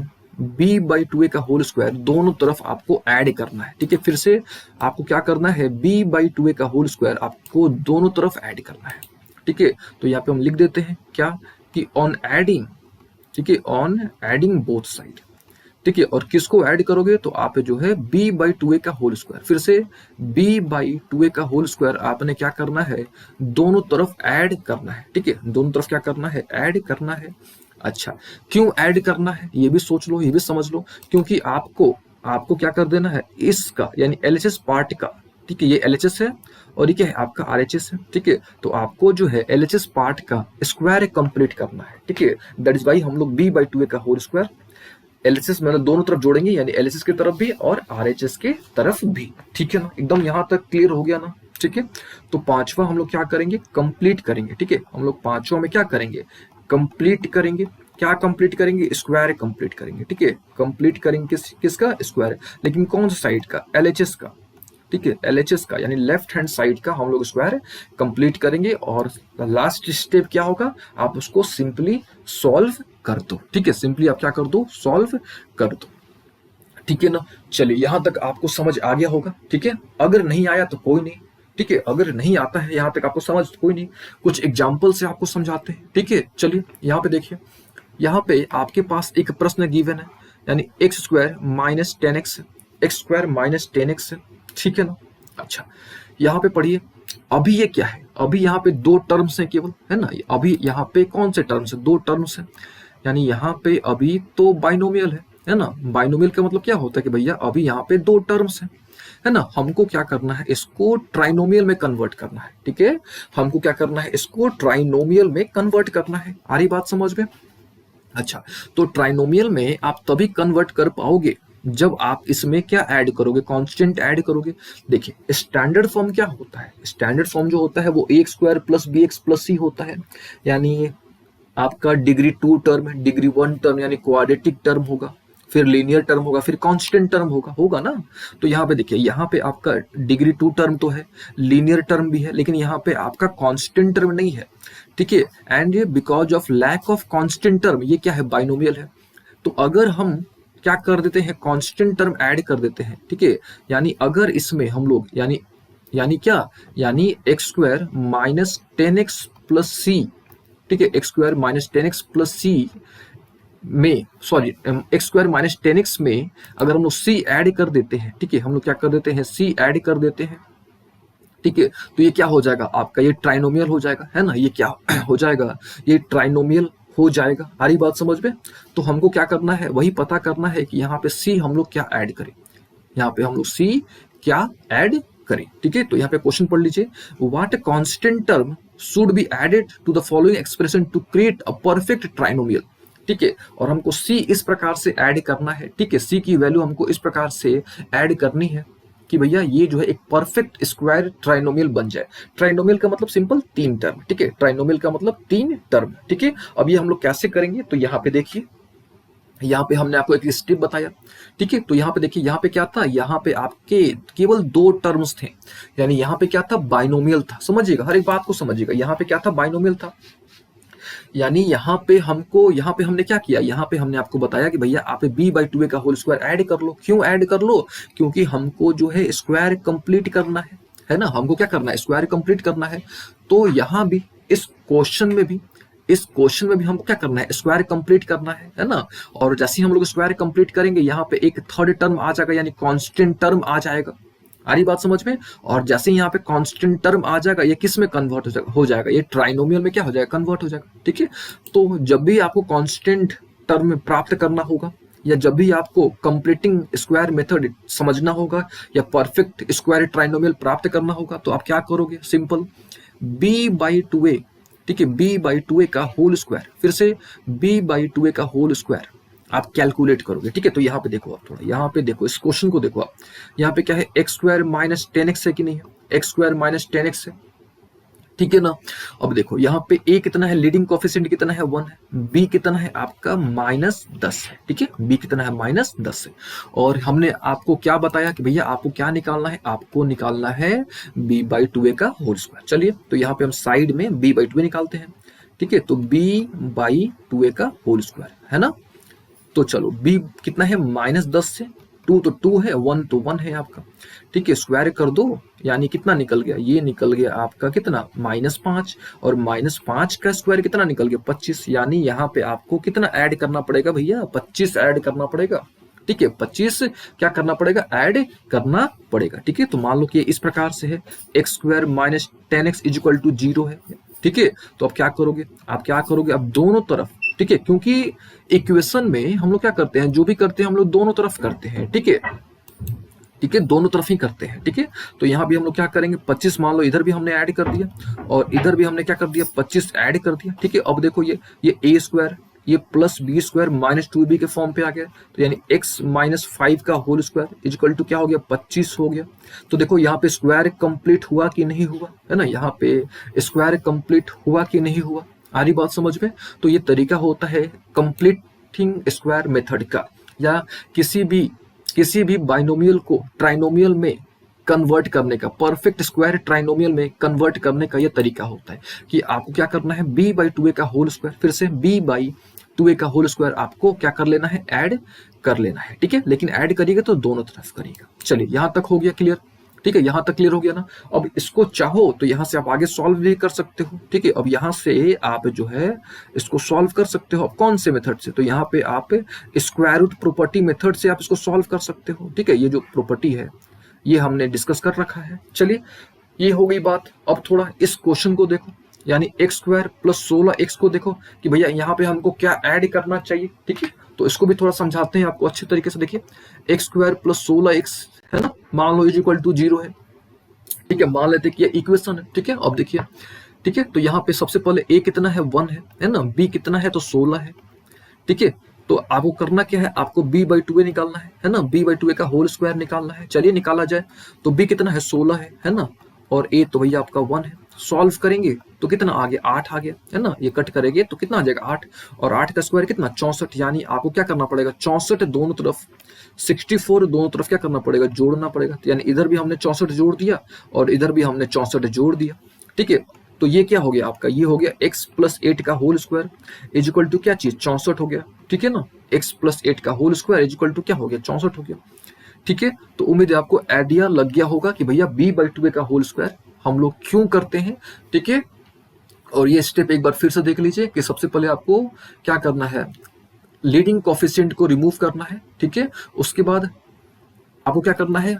b बाई 2a का होल स्क्वायर दोनों तरफ आपको ऐड करना है, ठीक है। फिर से आपको क्या करना है, b बाई 2a का होल स्क्वायर आपको दोनों तरफ ऐड करना है, ठीक है। तो यहाँ पे हम लिख देते हैं क्या, कि ऑन एडिंग, ठीक है, ऑन एडिंग बोथ साइड, ठीक है। और किसको ऐड करोगे, तो आप जो है b बाई 2a का होल स्क्वायर, फिर से b बाई 2a का होल स्क्वायर आपने क्या करना है, दोनों तरफ ऐड करना है, ठीक है। दोनों तरफ क्या करना है, ऐड करना है। अच्छा क्यों ऐड करना है, ये भी सोच लो, ये भी समझ लो, क्योंकि आपको क्या कर देना है, इसका यानी एलएचएस पार्ट का, ठीक है, ये एलएचएस है और ये क्या है आपका आरएचएस है, ठीक है। तो आपको जो है एलएचएस पार्ट का स्क्वायर कंप्लीट करना है, ठीक है। दैट इज वाई हम लोग b बाई 2a का होल स्क्वायर एलएचएस मतलब दोनों तरफ जोड़ेंगे, यानी एलएचएस की तरफ भी और आरएचएस के तरफ भी, ठीक है ना। एकदम यहां तक क्लियर हो गया ना, ठीक है। तो पांचवा हम लोग क्या करेंगे, कंप्लीट करेंगे, ठीक है। हम लोग पांचवा में क्या करेंगे, कंप्लीट करेंगे। क्या कंप्लीट करेंगे, स्क्वायर कंप्लीट करेंगे, ठीक है। कंप्लीट करेंगे किसका, स्क्वायर, लेकिन कौन सा साइड का, एलएचएस का, ठीक है, एलएचएस का, यानी लेफ्ट हैंड साइड का हम लोग स्क्वायर कंप्लीट करेंगे। और लास्ट स्टेप क्या होगा, आप उसको सिंपली सॉल्व कर दो, ठीक है। सिंपली आप क्या कर दो, सॉल्व कर दो, ठीक है ना। चलिए यहां तक आपको समझ आ गया होगा, ठीक है। अगर नहीं आया तो कोई नहीं, ठीक है। अगर नहीं आता है यहाँ तक आपको समझ, तो कोई नहीं, कुछ एग्जाम्पल से आपको समझाते हैं, ठीक है। चलिए यहाँ पे देखिए, यहाँ पे आपके पास एक प्रश्न गिवन है, यानी x square minus 10x, x square minus 10x है, ठीक है ना। अच्छा यहाँ पे पढ़िए, अभी ये क्या है, अभी यहाँ पे 2 टर्म्स हैं केवल, है ना। अभी यहाँ पे कौन से टर्म्स है, 2 टर्म्स है, यानी यहाँ पे अभी तो बाइनोमियल है, है ना। बाइनोमियल का मतलब क्या होता है कि भैया अभी यहाँ पे दो टर्म्स हैं, है ना, हमको क्या करना है, इसको ट्राइनोमियल में कन्वर्ट करना है, ठीक है, हमको क्या करना है, इसको ट्राइनोमियल में कन्वर्ट करना है। आ रही बात समझ में? अच्छा, तो ट्राइनोमियल में आप तभी कन्वर्ट कर पाओगे जब आप इसमें क्या ऐड करोगे, कांस्टेंट ऐड करोगे। देखिए स्टैंडर्ड फॉर्म क्या होता है, स्टैंडर्ड फॉर्म जो होता है वो a square plus b x plus c होता है, यानी आपका डिग्री 2 टर्म है, डिग्री 1 टर्म यानी क्वाड्रेटिक टर्म होगा, फिर लीनियर टर्म होगा, फिर कांस्टेंट टर्म होगा ना। तो यहाँ पे देखिए, यहाँ पे आपका डिग्री 2 टर्म तो है, लीनियर टर्म भी है, लेकिन यहाँ पे आपका कांस्टेंट टर्म नहीं है, ठीक है। एंड ये because of lack of constant term, ये क्या है, बाइनोमियल है। तो अगर हम क्या कर देते हैं, कांस्टेंट टर्म ऐड कर देते हैं, ठीक है, यानी अगर इसमें हम लोग यानी यानी क्या, यानी x square minus 10x plus c, ठीक है, x square minus 10x plus c में, sorry x square minus 10x में अगर हम लोग सी ऐड कर देते हैं, ठीक है, हम लोग क्या कर देते हैं, सी ऐड कर देते हैं, ठीक है, तो ये क्या हो जाएगा आपका, ये ट्राइनोमियल हो जाएगा, है ना, ये क्या हो जाएगा, ये ट्राइनोमियल हो जाएगा। आ रही बात समझ में? तो हमको क्या करना है, वही पता करना है कि यहाँ पे सी हम लोग क्या ऐड करें, यहाँ पे हम लोग सी क्या ऐड करें, ठीक है। तो यहाँ पे क्वेश्चन पढ़ लीजिए, what constant term should be added to the following expression to create a perfect trinomial, ठीक है, और हमको सी इस प्रकार से ऐड करना है, ठीक है, सी की वैल्यू हमको इस प्रकार से ऐड करनी है कि भैया ये जो है एक परफेक्ट स्क्वायर ट्राइनोमियल बन जाए। ट्राइनोमियल का मतलब सिंपल 3 टर्म, ठीक है, ट्राइनोमियल का मतलब 3 टर्म, ठीक है। अब ये हम लोग कैसे करेंगे, तो यहाँ पे देखिए, यहाँ पे हमने आपको एक स्टेप बताया, ठीक है, तो यहाँ पे देखिए, यहाँ पे क्या था, यहाँ पे आपके केवल 2 टर्म्स थे, यानी यहाँ पे क्या था, बाइनोमियल था, समझिएगा, हर एक बात को समझिएगा, यहाँ पे क्या था, बाइनोमियल था, यानी यहाँ पे हमने क्या किया, यहाँ पे हमने आपको बताया कि भैया आप b/2a का होल स्क्वायर ऐड कर लो। क्यों ऐड कर लो, क्योंकि हमको जो है स्क्वायर कंप्लीट करना है ना, हमको क्या करना है, स्क्वायर कंप्लीट करना है। तो यहाँ भी इस क्वेश्चन में भी हमको क्या करना है, स्क्वायर कंप्लीट करना है ना। और जैसे ही हम लोग स्क्वायर कंप्लीट करेंगे, यहाँ पे एक थर्ड टर्म आ जाएगा, यानी कांस्टेंट टर्म आ जाएगा। आ रही बात समझ में? और जैसे ही यहाँ पे कांस्टेंट टर्म आ जाएगा, ये किस में कन्वर्ट हो जाएगा, ये ट्राइनोमियल में क्या हो जाएगा, कन्वर्ट हो जाएगा, ठीक है। तो जब भी आपको कांस्टेंट टर्म प्राप्त करना होगा, या जब भी आपको कंप्लीटिंग स्क्वायर मेथड समझना होगा, या परफेक्ट स्क्वायर ट्राइनोमियल प्राप्त करना होगा, तो आप क्या करोगे, सिंपल b/2a, ठीक है, b/2a का होल स्क्वायर, फिर से b/2a का होल स्क्वायर आप कैलकुलेट करोगे, ठीक है। तो यहाँ पे देखो, आप थोड़ा यहाँ पे देखो, इस क्वेश्चन को देखो आप, यहाँ पे क्या है, एक्स स्क्वायर माइनस 10x है कि नहीं है, एक्स स्क्वायर माइनस 10x है, ठीक है ना। अब देखो यहाँ पे a कितना है, लीडिंग कोफिशिएंट कितना है, 1 है, b कितना है आपका -10 है, ठीक है, b कितना है, -10 है। और हमने आपको क्या बताया कि भैया आपको क्या निकालना है, आपको निकालना है b/2a का होल स्क्वायर। चलिए, तो यहाँ पे हम साइड में b/2a निकालते हैं, ठीक है, तो b/2a का होल स्क्वायर, है ना। तो चलो b कितना है, -10 से 2 तो 2 है, 1 तो 1 है आपका, ठीक है, स्क्वायर कर दो, यानी कितना निकल गया, ये निकल गया आपका कितना, -5, और -5 का स्क्वायर कितना निकल गया, 25, यानी यहाँ पे आपको कितना ऐड करना पड़ेगा भैया, 25 ऐड करना पड़ेगा, ठीक है, 25 क्या करना पड़ेगा, ऐड करना पड़ेगा, ठीक है। तो मान लो कि इस प्रकार से है, x square minus 10x equal to 0 है, ठीक है। तो अब क्या करोगे, अब दोनों तरफ, ठीक है, क्योंकि इक्वेशन में हम लोग क्या करते हैं, जो भी करते हैं हम लोग दोनों तरफ करते हैं, ठीक है, दोनों तरफ ही करते हैं, ठीक है। तो यहाँ भी हम लोग क्या करेंगे, 25 मान लो इधर भी हमने ऐड कर दिया, और इधर भी हमने क्या कर दिया, 25 ऐड कर दिया, ठीक है। अब देखो ये a स्क्वायर, ये plus b square minus 2b के फॉर्म पे आ गया, तो यानी x माइनस 5 का होल स्क्वायर इक्वल टू क्या हो गया, 25 हो गया। तो देखो यहाँ पे स्क्वायर कंप्लीट हुआ कि नहीं हुआ, है ना, यहाँ पे स्क्वायर कंप्लीट हुआ कि नहीं हुआ, आ रही बात समझ में। तो ये तरीका होता है कंप्लीटिंग स्क्वायर मेथड का, या किसी भी बाइनोमियल को ट्राइनोमियल में कन्वर्ट करने का, परफेक्ट स्क्वायर ट्राइनोमियल में कन्वर्ट करने का यह तरीका होता है कि आपको क्या करना है, b/2a का होल स्क्वायर, फिर से b/2a का होल स्क्वायर आपको क्या कर लेना है, ऐड कर लेना है, ठीक है। लेकिन ऐड करिएगा तो दोनों तरफ करिएगा। चलिए, यहां तक हो गया क्लियर, ठीक है, यहां तक क्लियर हो गया ना। अब इसको चाहो तो यहां से आप आगे सॉल्व भी कर सकते हो, ठीक है। अब यहां से आप जो है इसको सॉल्व कर सकते हो, अब कौन से मेथड से, तो यहाँ पे आप स्क्वायर रूट प्रॉपर्टी मेथड से आप इसको सॉल्व कर सकते हो, ठीक है। ये जो प्रॉपर्टी है ये हमने डिस्कस कर रखा है। चलिए, ये हो गई बात। अब थोड़ा इस क्वेश्चन को देखो, यानी एक्स स्क्वायर प्लस 16x को देखो कि भैया यहाँ पे हमको क्या ऐड करना चाहिए, ठीक है। तो इसको भी थोड़ा समझाते हैं आपको अच्छे तरीके से। देखिए एक्स स्क्वायर प्लस 16x है ना, मान लो इज इक्वल टू 0 है, ठीक है। मान लेते हैं कि ये इक्वेशन है, ठीक है। अब देखिए, ठीक है, तो यहाँ पे सबसे पहले a कितना है 1 है ना, b कितना है तो 16 है, ठीक है। तो आपको करना क्या है, आपको b बाई 2a निकालना है ना, b बाई 2a का होल स्क्वायर निकालना है। चलिए निकाला जाए। तो b कितना है 16 है ना, और a तो भैया आपका 1 है। सॉल्व करेंगे तो कितना आ गया 8 आ गया है ना, ये कट करेंगे तो कितना आ जाएगा 8, और 8 का स्क्वायर कितना 64, यानी आपको क्या करना पड़ेगा 64 दोनों तरफ, 64 दोनों तरफ क्या करना पड़ेगा जोड़ना पड़ेगा। यानी इधर भी हमने 64 जोड़ दिया और इधर भी हमने 64 जोड़ दिया, ठीक है। तो ये क्या हो गया आपका, ये हो गया x प्लस 8 का whole square is equal to क्या चीज 64 हो गया, ठीक है ना। x प्लस 8 का whole square is equal to क्या हो गया 64 हो गया, ठीक है। तो उम्मीद है आपको आइडिया लग गया होगा कि भैया b बाई 2a का होल स्क्वायर हम लोग क्यों करते हैं, ठीक है। और ये स्टेप एक बार फिर से देख लीजिए कि सबसे पहले आपको क्या करना है, लीडिंग कोफिशिएंट को रिमूव करना है, ठीक है। उसके बाद आपको क्या करना है,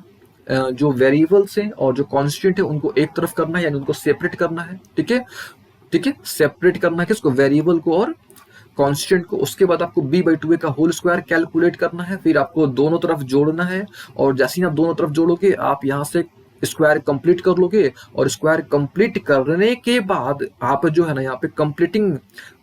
जो वेरिएबल्स हैं और जो कांस्टेंट है उनको एक तरफ करना है, यानी उनको सेपरेट करना है, ठीक है, ठीक है। सेपरेट करना है किसको, वेरिएबल को और कांस्टेंट को। उसके बाद आपको b बाई 2a का होल स्क्वायर कैलकुलेट करना है, फिर आपको दोनों तरफ जोड़ना है, और जैसे ही आप दोनों तरफ जोड़ोगे आप यहाँ से स्क्वायर कंप्लीट कर लोगे, और स्क्वायर कंप्लीट करने के बाद आप जो है ना यहाँ पे कंप्लीटिंग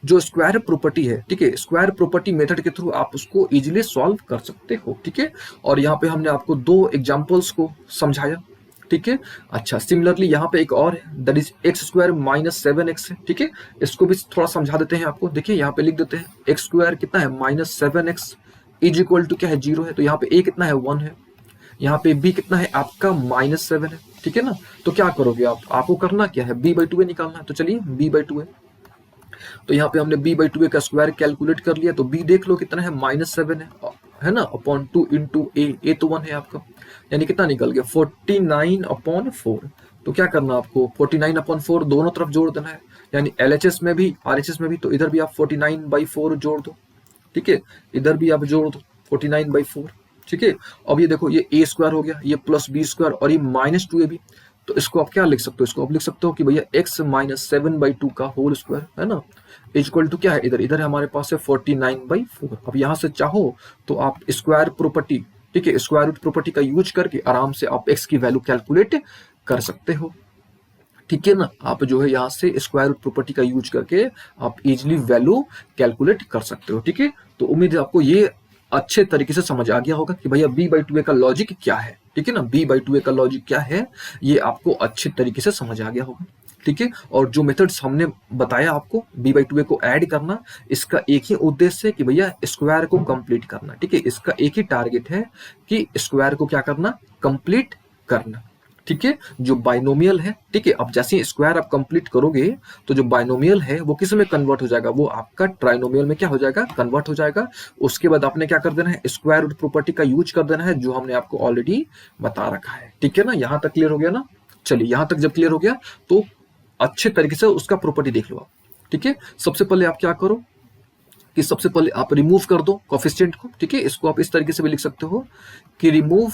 जो स्क्वायर प्रॉपर्टी है, ठीक है, स्क्वायर प्रॉपर्टी मेथड के थ्रू आप उसको इजीली सॉल्व कर सकते हो, ठीक है। और यहाँ पे हमने आपको 2 एग्जांपल्स को समझाया, ठीक है। अच्छा, सिमिलरली यहाँ पे एक और है, that is x square minus 7x है, ठीक है। इसको भी थोड़ा समझा देते हैं आपको। देखिए यहाँ पे लिख देते हैं एक्स स्क्वायर कितना है minus 7x is equal to क्या है 0 है। तो यहाँ पे a कितना है 1 है, यहाँ पे b कितना है आपका -7 है, ठीक है ना। तो क्या करोगे आप, आपको करना क्या है b बाई 2a निकालना है। तो चलिए b बाई 2a, तो यहाँ पे हमने b बाई 2a का स्क्वायर कैलकुलेट कर लिया। तो b देख लो कितना है -7 है ना, अपॉन 2 इंटू a तो 1 है आपका, यानी कितना निकल गया 49/4। तो क्या करना आपको 49/4 दोनों तरफ जोड़ देना है, यानी LHS में भी RHS में भी। तो इधर भी आप 49/4 जोड़ दो, ठीक है, इधर भी आप जोड़ दो 49/4, ठीक है। अब ये देखो ये a स्क्वायर हो गया, ये प्लस b स्क्वायर और ये -2a भी। तो इसको आप क्या लिख सकते हो, इसको आप लिख सकते हो कि भैया x माइनस 7/2 का होल स्क्वायर है ना, इक्वल टू क्या है, इधर इधर हमारे पास है 49/4। अब यहाँ से चाहो तो आप स्क्वायर प्रॉपर्टी, ठीक है, स्क्वायर रूट प्रॉपर्टी का यूज करके आराम से आप x की वैल्यू कैलकुलेट कर सकते हो, ठीक है ना। आप जो है यहाँ से स्क्वायर रूट प्रॉपर्टी का यूज करके आप इजिली वैल्यू कैलकुलेट कर सकते हो, ठीक है। तो उम्मीद है आपको ये अच्छे तरीके से समझ आ गया होगा कि भैया b बाई 2a का लॉजिक क्या है, ठीक है ना, b बाई 2a का लॉजिक क्या है, ये आपको अच्छे तरीके से समझ आ गया होगा, ठीक है। और जो मेथड्स हमने बताया आपको b बाई 2a को ऐड करना, इसका एक ही उद्देश्य है कि भैया स्क्वायर को कंप्लीट करना, ठीक है। इसका एक ही टारगेट है कि स्क्वायर को क्या करना, कंप्लीट करना, ठीक है। जो बाइनोमियल है, ठीक है, अब जैसे ही स्क्वायर आप कंप्लीट करोगे तो जो बाइनोमियल है वो किस में कन्वर्ट हो जाएगा, वो आपका ट्राइनोमियल में क्या हो जाएगा, कन्वर्ट हो जाएगा। उसके बाद आपने क्या कर देना है, स्क्वायर रूट प्रॉपर्टी का यूज कर देना है, जो हमने आपको ऑलरेडी बता रखा है, ठीक है ना। यहाँ तक क्लियर हो गया ना। चलिए यहाँ तक जब क्लियर हो गया तो अच्छे तरीके से उसका प्रॉपर्टी देख लो आप, ठीक है। सबसे पहले आप क्या करो कि सबसे पहले आप रिमूव कर दो कोफिशिएंट को, ठीक है। इसको आप इस तरीके से भी लिख सकते हो कि रिमूव,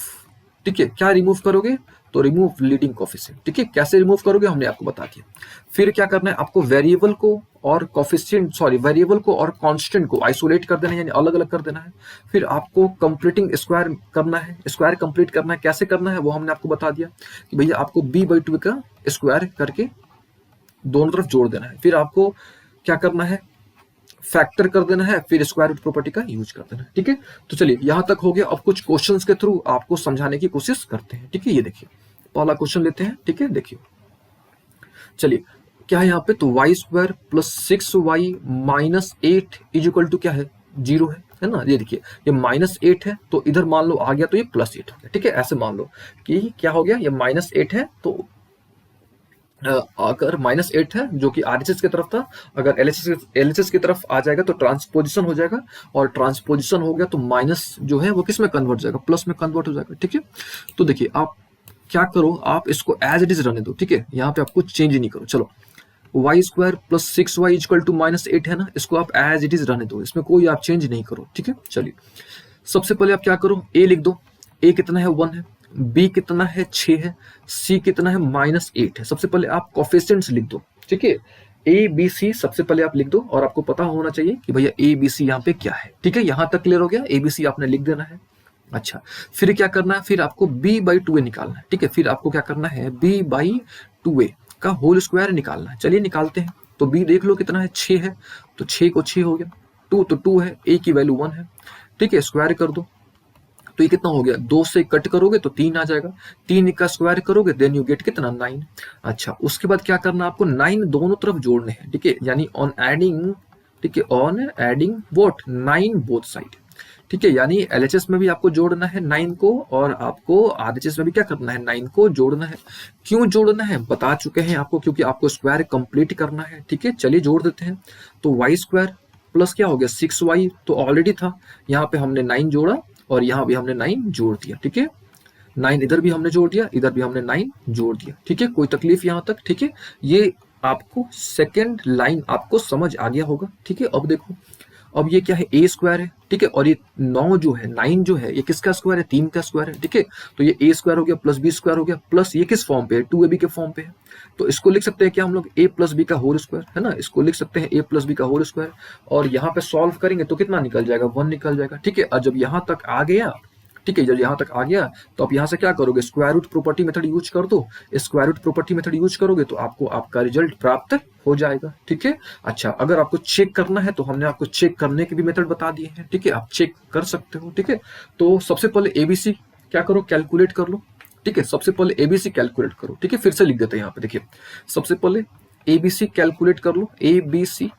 ठीक है, क्या रिमूव करोगे, तो रिमूव लीडिंग कोफिशिएंट, ठीक है। कैसे रिमूव करोगे हमने आपको बता दिया। फिर क्या करना है आपको, वेरिएबल को और कोफिशिएंट, सॉरी, वेरिएबल को और कांस्टेंट को आइसोलेट कर देना है, यानी अलग अलग कर देना है। फिर आपको कंप्लीटिंग स्क्वायर करना है, स्क्वायर कंप्लीट करना है। कैसे करना है वो हमने आपको बता दिया कि भैया आपको b बाई 2 का स्क्वायर करके दोनों तरफ जोड़ देना है। फिर आपको क्या करना है, फैक्टर कर देना है, फिर स्क्वायर रूट प्रॉपर्टी का यूज कर देना है, ठीक है। तो चलिए यहाँ तक हो गया। अब कुछ क्वेश्चंस के थ्रू आपको समझाने की कोशिश करते हैं, ठीक है। ये देखिए पहला क्वेश्चन लेते हैं, ठीक है। देखिए चलिए क्या है यहाँ पे, तो y square plus 6y minus 8 is equal to क्या है 0 है ना। ये देखिए ये -8 है तो इधर मान लो आ गया तो ये +8 हो गया, ठीक है। ऐसे मान लो कि क्या हो गया, ये -8 है तो अगर -8 है जो कि RHS की तरफ था, अगर LHS की तरफ आ जाएगा तो ट्रांसपोजिशन हो जाएगा, और ट्रांसपोजिशन हो गया तो माइनस जो है वो किस में कन्वर्ट हो जाएगा, प्लस में कन्वर्ट हो जाएगा, ठीक है। तो देखिए आप क्या करो, आप इसको एज इट इज रहने दो, ठीक है। यहाँ पे आप कुछ चेंज नहीं करो। चलो y square plus 6y equal to -8 है ना, इसको आप एज इट इज रहने दो, इसमें कोई आप चेंज नहीं करो, ठीक है। चलिए सबसे पहले आप क्या करो, a लिख दो, a कितना है 1 है, b कितना है 6 है, c कितना है -8 है। सबसे पहले आप कोफिशिएंट्स लिख दो, ठीक है। ए बी सी सबसे पहले आप लिख दो और आपको पता होना चाहिए कि भैया ए बी सी यहाँ पे क्या है। ठीक है, यहाँ तक क्लियर हो गया, ए बी सी आपने लिख देना है। अच्छा, फिर क्या करना है, फिर आपको b बाई टू ए निकालना है। ठीक है, फिर आपको क्या करना है, b बाई टू ए का होल स्क्वायर निकालना है। चलिए निकालते हैं। तो b देख लो कितना है, 6 है, तो 6 को 6 हो गया, 2 तो 2 है, a की वैल्यू 1 है। ठीक है, स्क्वायर कर दो, तो ये कितना हो गया, 2 से कट करोगे तो 3 आ जाएगा, 3 का स्क्वायर करोगे देन यू गेट कितना, 9। अच्छा, उसके बाद क्या करना, आपको 9 दोनों तरफ जोड़ने हैं। ठीक है, यानी ऑन एडिंग, ठीक है, on adding what, 9 both side. ठीक है, यानी एलएचएस में भी आपको जोड़ना है 9 को, और आपको आरएचएस में भी क्या करना है, 9 को जोड़ना है। क्यों जोड़ना है बता चुके हैं आपको, क्योंकि आपको स्क्वायर कंप्लीट करना है। ठीक है, चलिए जोड़ देते हैं। तो वाई स्क्वायर प्लस क्या हो गया, 6y तो ऑलरेडी था, यहाँ पे हमने 9 जोड़ा और यहाँ भी हमने 9 जोड़ दिया। ठीक है, 9 इधर भी हमने जोड़ दिया, इधर भी हमने 9 जोड़ दिया। ठीक है, कोई तकलीफ यहाँ तक। ठीक है, ये आपको सेकेंड लाइन आपको समझ आ गया होगा। ठीक है, अब देखो, अब ये क्या है, ए स्क्वायर है। ठीक है, और ये 9 जो है, 9 जो है, ये किसका स्क्वायर है, 3 का स्क्वायर है। ठीक है, तो ये ए स्क्वायर हो गया प्लस बी स्क्वायर हो गया, प्लस ये किस फॉर्म पे है, 2ab के फॉर्म पे है। तो इसको लिख सकते हैं क्या हम लोग, a प्लस बी का होल स्क्वायर, है ना, इसको लिख सकते हैं a प्लस बी का होल स्क्वायर। और यहाँ पे सॉल्व करेंगे तो कितना निकल जाएगा, 1 निकल जाएगा। ठीक है, और जब यहाँ तक आ गया, ठीक है, जब यहाँ तक आ गया तो आप यहाँ से क्या करोगे, square root property method use कर दो। Square root property method use करोगे तो आपको आपका रिजल्ट प्राप्त हो जाएगा। ठीक है, अच्छा, अगर आपको चेक करना है तो हमने आपको चेक करने के भी मेथड बता दिए हैं। ठीक है, आप चेक कर सकते हो। ठीक है, तो सबसे पहले एबीसी क्या करो, कैलकुलेट कर लो। ठीक है, सबसे पहले एबीसी कैलकुलेट करो। ठीक है, फिर से लिख देते हैं यहाँ पे, देखिए सबसे पहले एबीसी कैलकुलेट कर लो, एबीसी।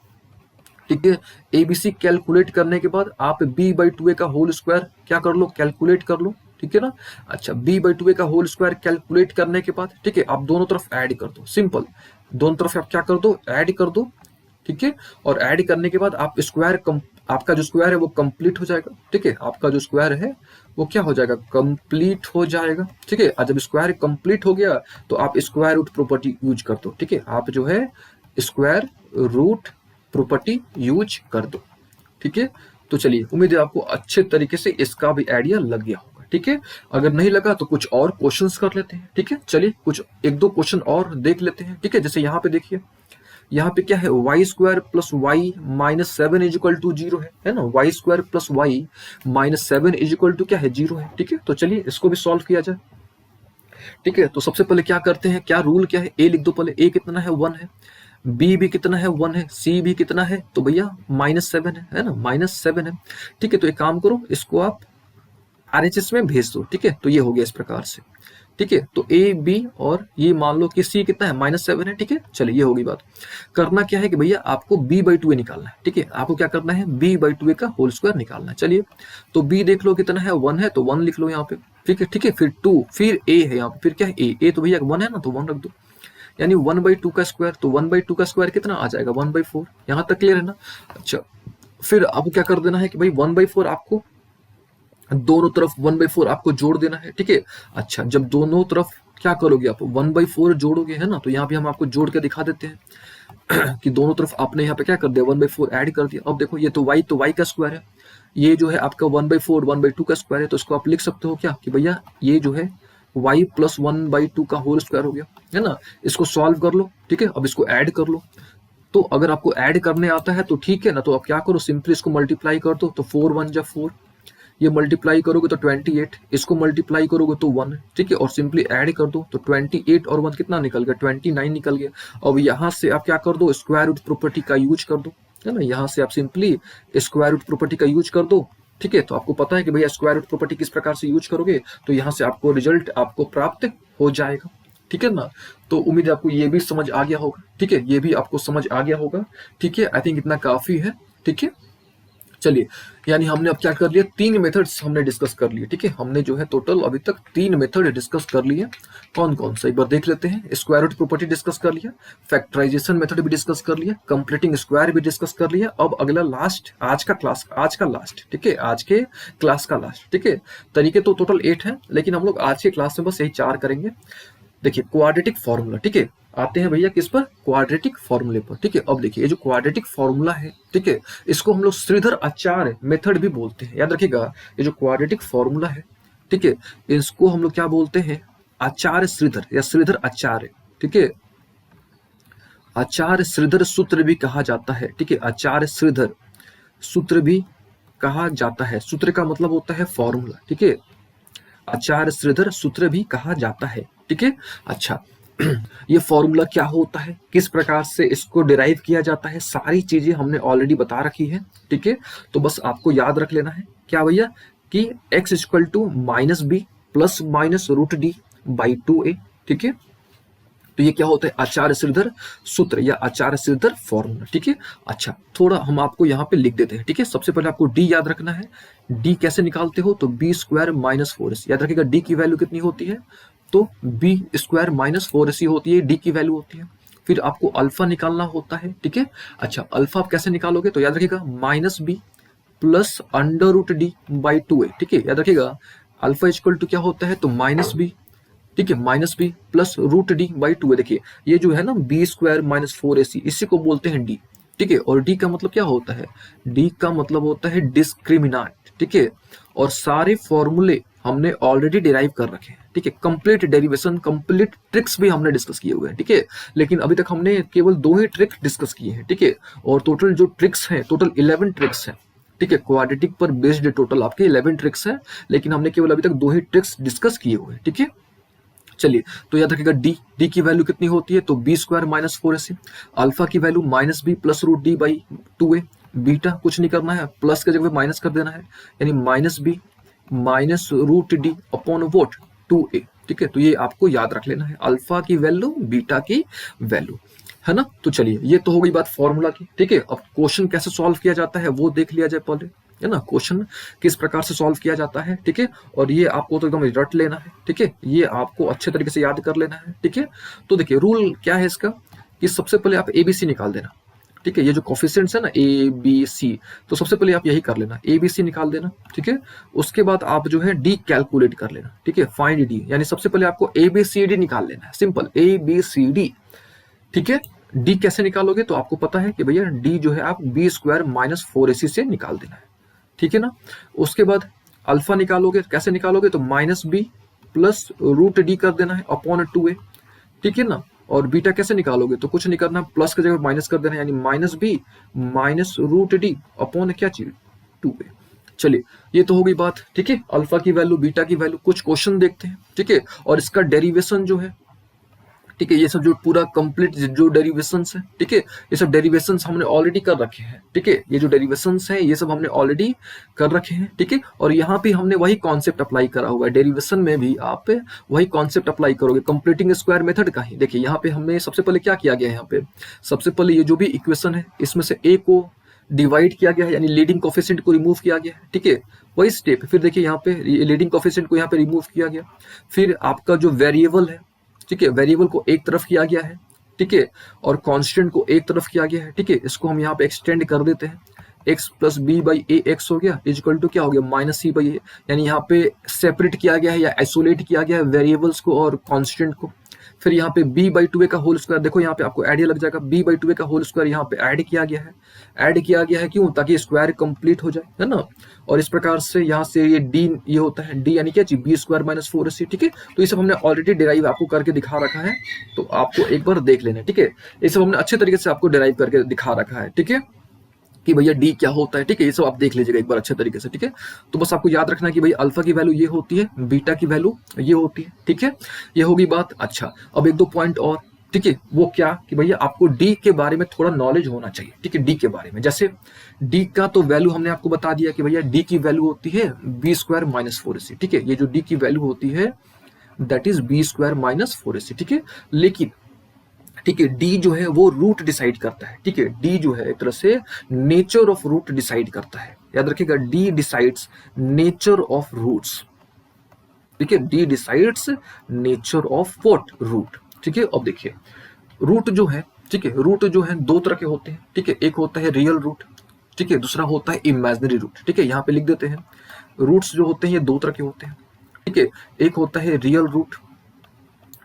ठीक है, एबीसी कैलकुलेट करने के बाद आप b बाई टू ए का होल स्क्वायर क्या कर लो, कैलकुलेट कर लो। ठीक है ना, अच्छा, b बाई टू ए का होल स्क्वायर कैलकुलेट करने के बाद, ठीक है, आप दोनों तरफ ऐड कर दो, सिंपल, दोनों तरफ आप क्या कर दो, ऐड कर दो। ठीक है, और ऐड करने के बाद आप स्क्वायर, आपका जो स्क्वायर है वो कंप्लीट हो जाएगा। ठीक है, आपका जो स्क्वायर है वो क्या हो जाएगा, कंप्लीट हो जाएगा। ठीक है, और जब स्क्वायर कंप्लीट हो गया तो आप स्क्वायर रूट प्रॉपर्टी यूज कर दो। ठीक है, आप जो है स्क्वायर रूट प्रॉपर्टी यूज कर दो। ठीक है, तो चलिए, उम्मीद है आपको अच्छे तरीके से इसका भी आइडिया लग गया होगा। ठीक है, अगर नहीं लगा तो कुछ और क्वेश्चंस कर लेते हैं। ठीक है, चलिए कुछ एक दो क्वेश्चन और देख लेते हैं। ठीक है, जैसे यहाँ पे देखिए, यहाँ पे क्या है, y square plus y minus 7 is equal to 0 है ना, y square plus y minus 7 is equal to क्या है, 0 है। ठीक है, तो चलिए इसको भी सॉल्व किया जाए। ठीक है, तो सबसे पहले क्या करते हैं, क्या रूल क्या है, ए लिख दो पहले, ए कितना है, 1 है, बी भी कितना है, 1 है, सी भी कितना है, तो भैया -7 है ना, -7 है। ठीक है, तो एक काम करो, इसको आप आरएचएस में भेज दो। ठीक है, तो ये हो गया इस प्रकार से। ठीक है, तो ए बी और ये मान लो कि सी कितना है, -7 है। ठीक है, चलिए ये होगी बात। करना क्या है कि भैया आपको b बाई टू ए निकालना है। ठीक है, आपको क्या करना है, b बाई टू ए का होल स्क्वायर निकालना है। चलिए, तो b देख लो कितना है, 1 है, तो 1 लिख लो यहाँ पे। ठीक है, ठीक है, फिर 2, फिर a है यहाँ पे, फिर क्या है, a तो भैया 1 है ना, तो 1 रख दो, यानी 1/2 का स्क्वायर, तो 1/2 का स्क्वायर कितना आ जाएगा, 1/4। यहाँ तक क्लियर है ना। अच्छा, फिर आपको क्या कर देना है कि भाई 1/4 आपको दोनों तरफ 1/4 आपको जोड़ देना है। ठीक है, अच्छा, जब दोनों तरफ क्या करोगे आप, 1/4 जोड़ोगे, है ना, तो यहाँ भी हम आपको जोड़ के दिखा देते हैं कि दोनों तरफ आपने यहाँ पे क्या कर दिया, 1/4 ऐड कर दिया। अब देखो, ये तो y का स्क्वायर है, ये जो है आपका 1/4 1/2 का स्क्वायर है, तो इसको आप लिख सकते हो क्या कि भैया ये जो है y प्लस 1/2 का होल स्क्वायर हो गया, है ना। इसको सॉल्व कर लो। ठीक है, अब इसको ऐड कर लो। तो अगर आपको ऐड करने आता है तो ठीक है ना, तो आप क्या करो, सिंपली इसको मल्टीप्लाई कर दो, तो 4 1 जा 4, ये मल्टीप्लाई करोगे तो 28, इसको मल्टीप्लाई करोगे तो 1। ठीक है, और सिंपली ऐड कर दो, तो 28 और 1 कितना निकल गया, 29 निकल गया। अब यहाँ से आप क्या कर दो, स्क्वायर रूट प्रॉपर्टी का यूज कर दो, है ना, यहाँ से आप सिंपली स्क्वायर रूट प्रॉपर्टी का यूज कर दो। ठीक है, तो आपको पता है कि भैया स्क्वायर रूट प्रॉपर्टी किस प्रकार से यूज करोगे, तो यहाँ से आपको रिजल्ट आपको प्राप्त हो जाएगा। ठीक है ना, तो उम्मीद है आपको ये भी समझ आ गया होगा। ठीक है, ये भी आपको समझ आ गया होगा। ठीक है, आई थिंक इतना काफी है। ठीक है, चलिए, यानी हमने अब क्या कर लिया, 3 मेथड्स हमने डिस्कस कर लिए। ठीक है, हमने जो है टोटल अभी तक 3 मेथड डिस्कस कर लिए। कौन कौन सा एक बार देख लेते हैं। स्क्वायर रूट प्रॉपर्टी डिस्कस कर लिया, फैक्टराइजेशन मेथड भी डिस्कस कर लिया, कंप्लीटिंग स्क्वायर भी डिस्कस कर लिया। अब अगला लास्ट आज का लास्ट, ठीक है, आज के क्लास का लास्ट। ठीक है, तरीके तो टोटल 8 हैं, लेकिन हम लोग आज के क्लास में बस यही 4 करेंगे। देखिए, क्वाड्रेटिक फॉर्मूला। ठीक है, आते हैं भैया किस पर, क्वाड्रेटिक फॉर्मूले पर। ठीक है, अब देखिए, ये जो क्वाड्रेटिक फॉर्मूला है, ठीक है, इसको हम लोग श्रीधर आचार्य मेथड भी बोलते हैं। याद रखिएगा, ये जो क्वाड्रेटिक फॉर्मूला है, ठीक है, इसको हम लोग क्या बोलते हैं, आचार्य श्रीधर या श्रीधर आचार्य। ठीक है, आचार्य श्रीधर सूत्र भी कहा जाता है, ठीक है, आचार्य श्रीधर सूत्र भी कहा जाता है। सूत्र का मतलब होता है फॉर्मूला, ठीक है, आचार्य श्रीधर सूत्र भी कहा जाता है, ठीक है। अच्छा, ये फॉर्मूला क्या होता है, किस प्रकार से इसको डिराइव किया जाता है, सारी चीजें हमने ऑलरेडी बता रखी है, ठीक है। तो बस आपको याद रख लेना है क्या भैया, कि x equal to minus b plus minus root D by 2a, ठीक है। तो ये क्या होता है, आचार्य श्रीधर सूत्र या आचार्य श्रीधर फॉर्मूला, ठीक है। अच्छा, थोड़ा हम आपको यहाँ पे लिख देते हैं, ठीक है। सबसे पहले आपको डी याद रखना है। डी कैसे निकालते हो, तो बी स्क्वायर माइनस 4ac, याद रखिएगा डी की वैल्यू कितनी होती है, तो बी स्क्वायर माइनस 4ac होती है, डी की वैल्यू होती है। फिर आपको अल्फा निकालना होता है, ठीक है। अच्छा, अल्फा आप कैसे निकालोगे, तो याद रखिएगा minus b plus under root D by 2a, ठीक है। याद रखिएगा अल्फा इक्वल टू क्या होता है, तो माइनस बी, ठीक है, minus b plus root D by 2a। देखिए ये जो है ना बी स्क्वायर माइनस 4ac, इसी को बोलते हैं डी, ठीक है। और डी का मतलब क्या होता है, डी का मतलब होता है डिस्क्रिमिनेंट, ठीक है। और सारे फॉर्मूले हमने ऑलरेडी डिराइव कर रखे हैं, ठीक है। कंप्लीट डेरिवेशन, कंप्लीट ट्रिक्स भी हमने डिस्कस किए हुए हैं, ठीक है। लेकिन अभी तक हमने केवल 2 ही ट्रिक डिस्कस किए हैं, ठीक है। और टोटल जो ट्रिक्स हैं, टोटल 11 ट्रिक्स हैं, ठीक है। क्वाड्रेटिक पर बेस्ड टोटल आपके 11 ट्रिक्स हैं, लेकिन हमने केवल अभी तक 2 ही ट्रिक्स डिस्कस किए हुए हैं, ठीक है। चलिए, तो याद रखिएगा डी की वैल्यू कितनी होती है, तो b square minus 4ac। Alpha की value minus b plus root D by 2a। Beta कुछ नहीं करना है, प्लस के जगह माइनस कर देना है, यानी minus b minus root D upon what 2a, ठीक है। तो ये आपको याद रख लेना है, अल्फा की वैल्यू बीटा की वैल्यू, है ना। तो चलिए, ये तो हो गई बात फॉर्मूला की, ठीक है। अब क्वेश्चन कैसे सॉल्व किया जाता है वो देख लिया जाए पहले, है ना। क्वेश्चन किस प्रकार से सॉल्व किया जाता है, ठीक है। और ये आपको तो एकदम रट लेना है, ठीक है। ये आपको अच्छे तरीके से याद कर लेना है, ठीक है। तो देखिए रूल क्या है इसका, कि सबसे पहले आप ABC निकाल देना, ठीक है। ये जो कोफिशिएंट्स है ना ABC, तो सबसे पहले आप यही कर लेना, ABC निकाल देना, ठीक है। उसके बाद आप जो है D कैलकुलेट कर लेना, ठीक है, फाइंड D, यानी सबसे पहले आपको ABCD निकाल लेना है, सिंपल ABCD, ठीक है। डी कैसे निकालोगे, तो आपको पता है कि भैया डी जो है आप बी स्क्वायर माइनस 4ac से निकाल देना है, ठीक है ना। उसके बाद अल्फा निकालोगे, कैसे निकालोगे, तो minus b plus root D कर देना है अपॉन 2a, ठीक है ना। और बीटा कैसे निकालोगे, तो कुछ नहीं करना, प्लस की जगह माइनस कर देना है, यानी minus b minus root D upon क्या चीज 2a। चलिए, ये तो हो गई बात, ठीक है, अल्फा की वैल्यू बीटा की वैल्यू। कुछ क्वेश्चन देखते हैं, ठीक है। और इसका डेरिवेशन जो है, ठीक है, ये सब जो पूरा कंप्लीट जो डेरिवेशंस है, ठीक है, ये सब डेरिवेशंस हमने ऑलरेडी कर रखे हैं, ठीक है। ये जो डेरिवेशंस हैं ये सब हमने ऑलरेडी कर रखे हैं, ठीक है। और यहाँ पे हमने वही कॉन्सेप्ट अप्लाई करा हुआ है, डेरिवेशन में भी आप वही कॉन्सेप्ट अप्लाई करोगे, कंप्लीटिंग स्क्वायर मेथड का ही। देखिए यहाँ पे हमने सबसे पहले क्या किया गया है, यहाँ पे सबसे पहले ये जो भी इक्वेशन है इसमें से ए को डिवाइड किया गया है, यानी लीडिंग कोफिशिएंट को रिमूव किया गया है, ठीक है, वही स्टेप। फिर देखिए यहाँ पे लीडिंग कोफिशिएंट को यहाँ पे रिमूव किया गया, फिर आपका जो वेरिएबल है, ठीक है, वेरिएबल को एक तरफ किया गया है, ठीक है, और कांस्टेंट को एक तरफ किया गया है, ठीक है। इसको हम यहाँ पे एक्सटेंड कर देते हैं, x plus b by a x हो गया इक्वल टू क्या हो गया, माइनस सी बाई ए, यानी यहाँ पे सेपरेट किया गया है या आइसोलेट किया गया है वेरिएबल्स को और कांस्टेंट को। फिर यहाँ पे b बाई 2a का होल स्क्वायर, देखो यहाँ पे आपको आइडिया लग जाएगा, b बाई 2a का होल स्क्वायर यहाँ पे ऐड किया गया है। ऐड किया गया है क्यों, ताकि स्क्वायर कंप्लीट हो जाए, है ना। और इस प्रकार से यहाँ से ये d ये होता है, d यानी क्या चीज, बी स्क्वायर माइनस 4ac, ठीक है। तो ये सब हमने ऑलरेडी डिराइव आपको करके दिखा रखा है, तो आपको एक बार देख लेना है, ठीक है। ये सब हमने अच्छे तरीके से आपको डिराइव करके दिखा रखा है, ठीक है, कि भैया डी क्या होता है, ठीक है। ये सब आप देख लीजिएगा एक बार अच्छे तरीके से, ठीक है। तो बस आपको याद रखना है कि भाई अल्फा की वैल्यू ये होती है, बीटा की वैल्यू ये होती है, ठीक है। ये होगी बात। अच्छा, अब एक दो पॉइंट और, ठीक है, वो क्या, कि भैया आपको डी के बारे में थोड़ा नॉलेज होना चाहिए, ठीक है। डी के बारे में, जैसे डी का तो वैल्यू हमने आपको बता दिया कि भैया डी की वैल्यू होती है बी स्क्वायर माइनस 4ac, ठीक है। ये जो डी की वैल्यू होती है that is b square minus 4ac, ठीक है। लेकिन ठीक है, डी जो है वो रूट डिसाइड करता है, ठीक है। डी जो है एक तरह से नेचर ऑफ रूट डिसाइड करता है, याद रखिएगा, D decides nature of roots, ठीक है। D decides nature of what, root, ठीक है। अब देखिए रूट जो है, ठीक है, रूट जो है दो तरह के होते हैं, ठीक है। एक होता है रियल रूट, ठीक है, दूसरा होता है इमेजिनरी रूट, ठीक है। यहाँ पे लिख देते हैं, रूट्स जो होते हैं ये दो तरह के होते हैं, ठीक है। एक होता है रियल रूट,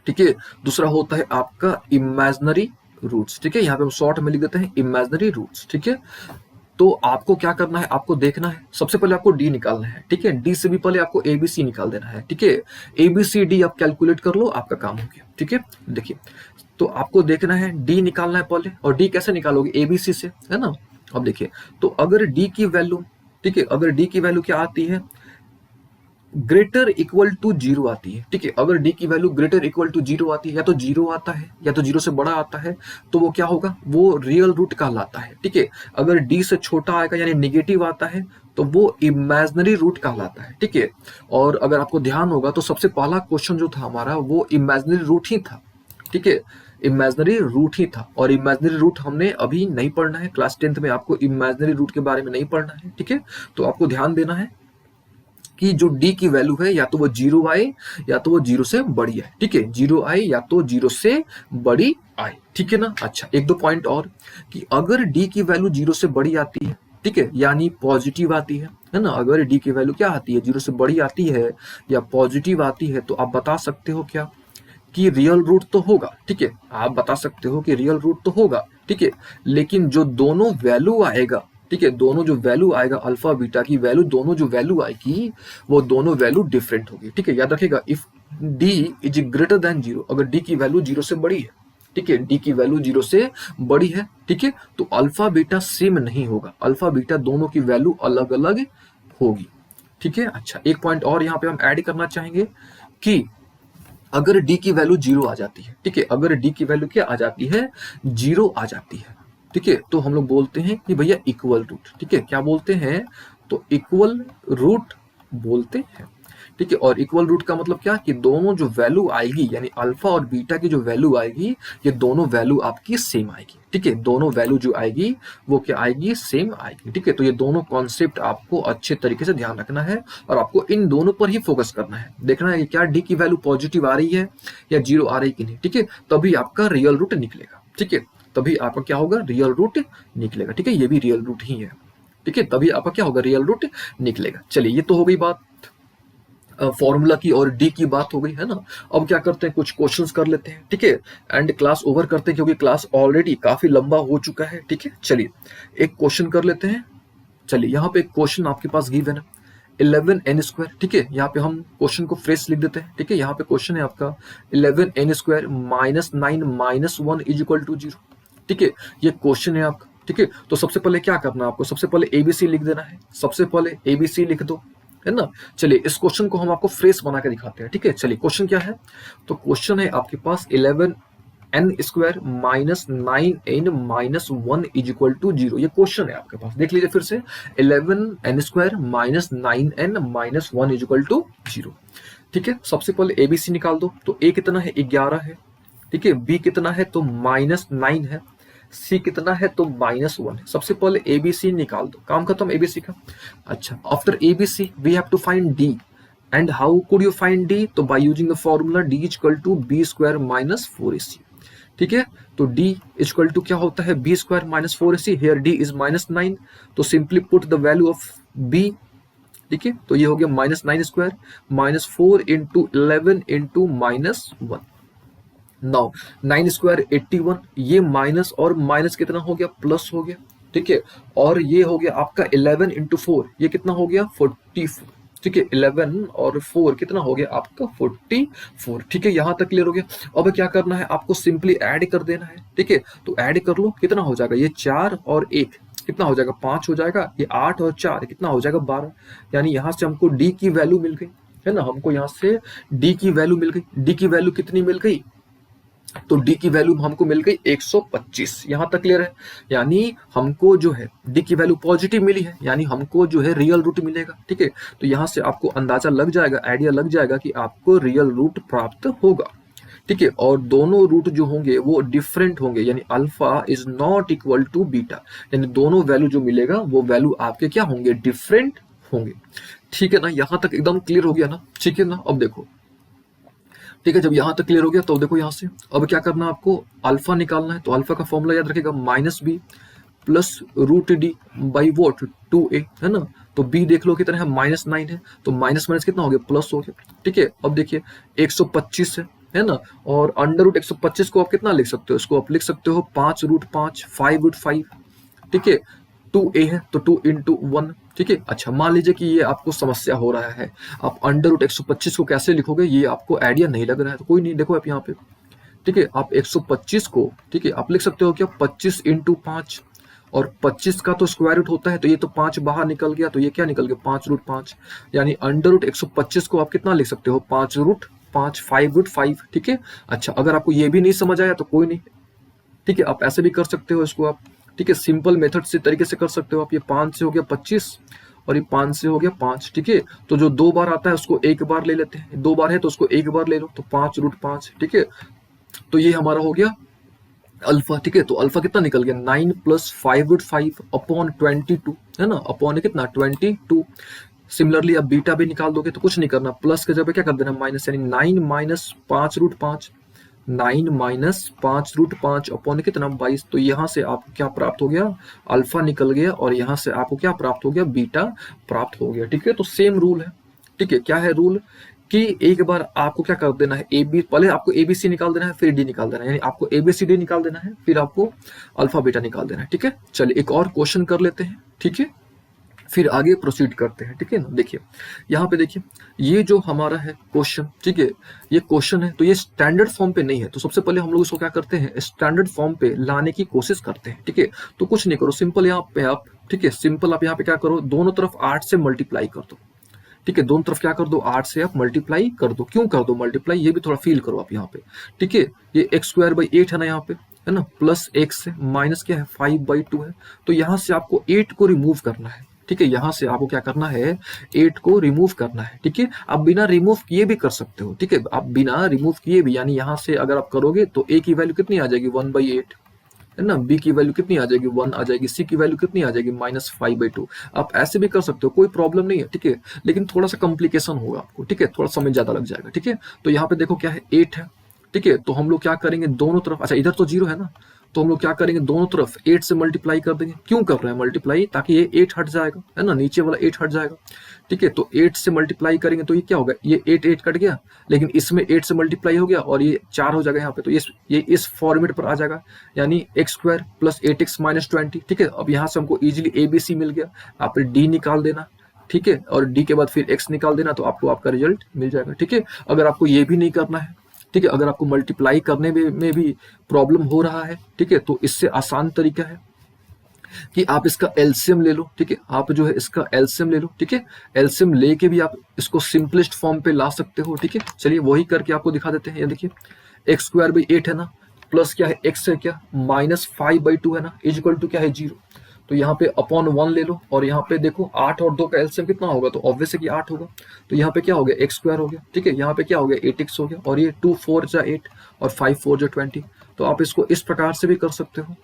ठीक है, दूसरा होता है आपका इमेजिनरी रूट्स, ठीक है। यहाँ पे हम शॉर्ट में लिख देते हैं इमेजिनरी रूट्स, ठीक है। तो आपको क्या करना है, आपको देखना है, सबसे पहले आपको डी निकालना है, ठीक है। डी से भी पहले आपको एबीसी निकाल देना है, ठीक है। एबीसी डी आप कैलकुलेट कर लो, आपका काम हो गया, ठीक है। देखिए तो आपको देखना है डी निकालना है पहले, और डी कैसे निकालोगे, एबीसी से, है ना। अब देखिए, तो अगर डी की वैल्यू, ठीक है, अगर डी की वैल्यू क्या आती है, ग्रेटर इक्वल टू जीरो आती है, ठीक है, अगर डी की value greater equal to zero आती है, या तो जीरो आता है या तो जीरो से बड़ा आता है, तो वो क्या होगा, वो रियल रूट कहलाता है, ठीक है। अगर डी से छोटा आएगा यानी निगेटिव आता है, तो वो इमेजिनरी रूट कहलाता है, ठीक है। और अगर आपको ध्यान होगा तो सबसे पहला क्वेश्चन जो था हमारा वो इमेजिनरी रूट ही था, ठीक है, इमेजिनरी रूट ही था। और इमेजिनरी रूट हमने अभी नहीं पढ़ना है, क्लास 10th में आपको इमेजिनरी रूट के बारे में नहीं पढ़ना है, ठीक है। तो आपको ध्यान देना है कि जो डी की वैल्यू है या तो वो जीरो आए या तो वो जीरो से बड़ी आए, ठीक है, जीरो आए या तो जीरो से बड़ी आए, ठीक है ना। अच्छा, एक दो पॉइंट और, कि अगर डी की वैल्यू जीरो से बड़ी आती है, ठीक है, यानी पॉजिटिव आती है ना, अगर डी की वैल्यू क्या आती है, जीरो से बड़ी आती है या पॉजिटिव आती है, तो आप बता सकते हो क्या, कि रियल रूट तो होगा, ठीक है, आप बता सकते हो कि रियल रूट तो होगा, ठीक है, लेकिन जो दोनों वैल्यू आएगा, ठीक है, दोनों जो वैल्यू आएगा अल्फा बीटा की वैल्यू, दोनों जो वैल्यू आएगी वो दोनों वैल्यू डिफरेंट होगी, ठीक है। याद रखिएगा, if D is greater than zero, अगर डी की वैल्यू जीरो से बड़ी है, ठीक है, डी की वैल्यू जीरो से बड़ी है, ठीक है, तो अल्फा बीटा सेम नहीं होगा, अल्फा बीटा दोनों की वैल्यू अलग अलग होगी, ठीक है। अच्छा, एक पॉइंट और यहाँ पे हम ऐड करना चाहेंगे कि अगर डी की वैल्यू जीरो आ जाती है, ठीक है, अगर डी की वैल्यू क्या आ जाती है, जीरो आ जाती है, ठीक है, तो हम लोग बोलते हैं कि भैया इक्वल रूट, ठीक है, क्या बोलते हैं, तो इक्वल रूट बोलते हैं, ठीक है। और इक्वल रूट का मतलब क्या, कि दोनों जो वैल्यू आएगी यानी अल्फा और बीटा की जो वैल्यू आएगी, ये दोनों वैल्यू आपकी सेम आएगी, ठीक है, दोनों वैल्यू जो आएगी वो क्या आएगी, सेम आएगी, ठीक है। तो ये दोनों कॉन्सेप्ट आपको अच्छे तरीके से ध्यान रखना है और आपको इन दोनों पर ही फोकस करना है, देखना है कि क्या डी की वैल्यू पॉजिटिव आ रही है या जीरो आ रही कि नहीं, ठीक है, तभी आपका रियल रूट निकलेगा, ठीक है, तभी आपका क्या होगा, रियल रूट निकलेगा, ठीक है, ये भी रियल रूट ही है, ठीक है, तभी आपका क्या होगा, रियल रूट निकलेगा। चलिए, ये तो हो गई बात फॉर्मूला की और डी की बात हो गई, है ना। अब क्या करते हैं, कुछ क्वेश्चंस कर लेते हैं, ठीक है, एंड क्लास ओवर करते हैं क्योंकि क्लास ऑलरेडी काफी लंबा हो चुका है, ठीक है। चलिए, एक क्वेश्चन कर लेते हैं। चलिए, यहाँ पे एक क्वेश्चन आपके पास गिव है ना, 11n², ठीक है, यहाँ पे हम क्वेश्चन को फ्रेश लिख देते हैं, ठीक है। यहाँ पे क्वेश्चन है आपका 11n² -9 -1 इज इक्वल टू 0, ठीक है, ये क्वेश्चन है आपका, ठीक है। तो सबसे पहले क्या करना है आपको, सबसे पहले एबीसी लिख देना है, सबसे पहले एबीसी लिख दो, है ना। चलिए, इस क्वेश्चन को हम आपको फ्रेश बना के दिखाते हैं, ठीक है। चलिए, क्वेश्चन क्या है, तो क्वेश्चन है आपके पास 11n² -9n -1 is equal to 0, ये क्वेश्चन है आपके पास, देख लीजिए फिर से, 11n² -9n -1 is equal to 0, ठीक है। सबसे पहले एबीसी निकाल दो, तो ए कितना है, 11 है, ठीक है, बी कितना है, तो -9 है, सी कितना है, तो -1 है। सबसे पहले एबीसी निकाल दो, काम खत्म एबीसी का। अच्छा, after ABC we have to find D, and how could you find D, तो by using the formula D is equal to b² - 4ac, ठीक है। तो डी इज इक्वल टू क्या होता है, b² - 4ac, here D is -9, तो simply put the value of b, ठीक है, तो ये हो गया -9² -4 × 11 × -1, नाउ 9² 81, ये माइनस और माइनस कितना हो गया, प्लस हो गया, ठीक है। और ये हो गया आपका 11 × 4, ये कितना हो गया, 44, ठीक है, 11 और 4 कितना हो गया आपका 44, ठीक है, यहाँ तक क्लियर हो गया। अब क्या करना है, आपको सिंपली ऐड कर देना है, ठीक है, तो ऐड कर लो, कितना हो जाएगा, ये 4 और 1 कितना हो जाएगा, 5 हो जाएगा, ये 8 और 4 कितना हो जाएगा, 12, यानी यहाँ से हमको डी की वैल्यू मिल गई, है ना, हमको यहाँ से डी की वैल्यू मिल गई। डी की वैल्यू कितनी मिल गई, तो डी की वैल्यू हमको मिल गई 125, यहां तक क्लियर है, यानी हमको जो है डी की वैल्यू पॉजिटिव मिली है, यानी हमको जो है रियल रूट मिलेगा, ठीक है। तो यहां से आपको अंदाजा लग जाएगा, आइडिया लग जाएगा कि आपको रियल रूट प्राप्त होगा, ठीक है। और दोनों रूट जो होंगे वो डिफरेंट होंगे, यानी alpha is not equal to beta, यानी दोनों वैल्यू जो मिलेगा वो वैल्यू आपके क्या होंगे, डिफरेंट होंगे, ठीक है ना। यहां तक एकदम क्लियर हो गया ना, ठीक है ना। अब देखो, ठीक है, जब यहां तक क्लियर हो गया तो देखो यहां से अब क्या करना है, आपको अल्फा निकालना है, तो अल्फा का फॉर्मूला याद रखेगा, -b plus √d by what, 2a, है ना। तो b देख लो कितना है, -9 है, तो माइनस माइनस कितना हो गया, प्लस हो गया, ठीक है। अब देखिए 125 है ना, और √125 को आप कितना लिख सकते हो, इसको आप लिख सकते हो 5√5, 5√5, ठीक है। 2a है तो 2 × 1, ठीक है। अच्छा, मान लीजिए कि ये आपको समस्या हो रहा है, आप √125 को कैसे लिखोगे, ये आपको आइडिया नहीं लग रहा है, तो कोई नहीं, देखो आप यहाँ पे ठीक है, आप 125 को, ठीक है, आप लिख सकते हो क्या 25 इंटू 5, और 25 का तो स्क्वायर रूट होता है, तो ये तो 5 बाहर निकल गया, तो ये क्या निकल गया 5√5, यानी अंडर रूट 125 को आप कितना लिख सकते हो 5√5, 5√5, ठीक है। अच्छा, अगर आपको ये भी नहीं समझ आया तो कोई नहीं, ठीक है, आप ऐसे भी कर सकते हो इसको आप, ठीक है, सिंपल मेथड से तरीके से कर सकते हो आप। ये 5 से हो गया 25 और ये 5 से हो गया 5, ठीक है। तो जो 2 बार आता है उसको एक बार ले लेते हैं, 2 बार है तो उसको एक बार ले लो, तो 5√5, ठीक है। तो ये हमारा हो गया अल्फा, ठीक है। तो अल्फा कितना निकल गया 9 + 5√5 अपॉन 22, है ना, अपॉन कितना 22। सिमिलरली अब बीटा भी निकाल दोगे तो कुछ नहीं करना, प्लस के जगह क्या कर देना माइनस, यानी 9 - 5√5, 9 - 5√5 अपॉन कितना 22। तो यहाँ से आपको क्या प्राप्त हो गया, अल्फा निकल गया, और यहाँ से आपको क्या प्राप्त हो गया, बीटा प्राप्त हो गया, ठीक है। तो सेम रूल है, ठीक है। क्या है रूल कि एक बार आपको क्या कर देना है, पहले आपको एबीसी निकाल देना है, फिर डी निकाल देना है, यानी आपको एबीसीडी निकाल देना है, फिर आपको अल्फा बीटा निकाल देना है, ठीक है। चलिए एक और क्वेश्चन कर लेते हैं, ठीक है, फिर आगे प्रोसीड करते हैं, ठीक है ना। देखिए यहाँ पे देखिए, ये जो हमारा है क्वेश्चन, ठीक है, ये क्वेश्चन है तो ये स्टैंडर्ड फॉर्म पे नहीं है, तो सबसे पहले हम लोग इसको क्या करते हैं, स्टैंडर्ड फॉर्म पे लाने की कोशिश करते हैं, ठीक है। तो कुछ नहीं करो, सिंपल यहाँ पे आप, ठीक है, सिंपल आप यहाँ पे क्या करो, दोनों तरफ 8 से मल्टीप्लाई कर दो, ठीक है, दोनों तरफ क्या कर दो 8 से आप मल्टीप्लाई कर दो। क्यों कर दो मल्टीप्लाई, ये भी थोड़ा फील करो आप यहाँ पे, ठीक है। ये x²/8 है ना यहाँ पे, है ना, प्लस x है, माइनस क्या है 5/2 है, तो यहाँ से आपको 8 को रिमूव करना है, ठीक है। यहाँ से आपको क्या करना है, 8 को रिमूव करना है, ठीक है। आप बिना रिमूव किए भी कर सकते हो, ठीक है, आप बिना रिमूव किए भी, यानी यहाँ से अगर आप करोगे तो a की वैल्यू कितनी आ जाएगी 1/8, है ना, बी की वैल्यू कितनी आ जाएगी 1 आ जाएगी, सी की वैल्यू कितनी आ जाएगी -5/2। आप ऐसे भी कर सकते हो, कोई प्रॉब्लम नहीं है, ठीक है, लेकिन थोड़ा सा कॉम्प्लिकेशन होगा आपको, ठीक है, थोड़ा समय ज्यादा लग जाएगा, ठीक है। तो यहाँ पे देखो क्या है 8 है, ठीक है, तो हम लोग क्या करेंगे दोनों तरफ, अच्छा इधर तो 0 है ना, तो हम लोग क्या करेंगे दोनों तरफ 8 से मल्टीप्लाई कर देंगे। क्यों कर रहे हैं मल्टीप्लाई, ताकि ये 8 हट जाएगा, है ना, नीचे वाला 8 हट जाएगा, ठीक है। तो 8 से मल्टीप्लाई करेंगे तो ये क्या होगा, ये 8 कट गया, लेकिन इसमें 8 से मल्टीप्लाई हो गया और ये 4 हो जाएगा यहाँ पे, तो ये इस फॉर्मेट पर आ जाएगा, यानी x² + 8x - 20, ठीक है। अब यहाँ से हमको इजीली ABC मिल गया, आप डी निकाल देना, ठीक है, और डी के बाद फिर x निकाल देना, तो आपको आपका रिजल्ट मिल जाएगा, ठीक है। अगर आपको ये भी नहीं करना है, ठीक है, अगर आपको मल्टीप्लाई करने में भी प्रॉब्लम हो रहा है, ठीक है, तो इससे आसान तरीका है कि आप इसका एलसीएम ले लो, ठीक है, आप जो है इसका एलसीएम ले लो, ठीक है, एलसीएम लेके भी आप इसको सिंपलेस्ट फॉर्म पे ला सकते हो, ठीक है। चलिए वही करके आपको दिखा देते हैं, ये देखिए x²/8 है ना, प्लस क्या है x है क्या -5/2 है ना, इक्वल टू क्या है 0, तो यहाँ पे अपॉन 1 ले लो, और यहाँ पे देखो 8 और 2 का एलसीएम कितना होगा, तो ऑब्वियस है कि 8 होगा, तो यहाँ पे क्या हो गया x² हो गया, ठीक है, यहाँ पे क्या हो गया 8x हो गया, और ये 2 4 जा 8 और 5 4 जा 20, तो आप इसको इस प्रकार से भी कर सकते हो,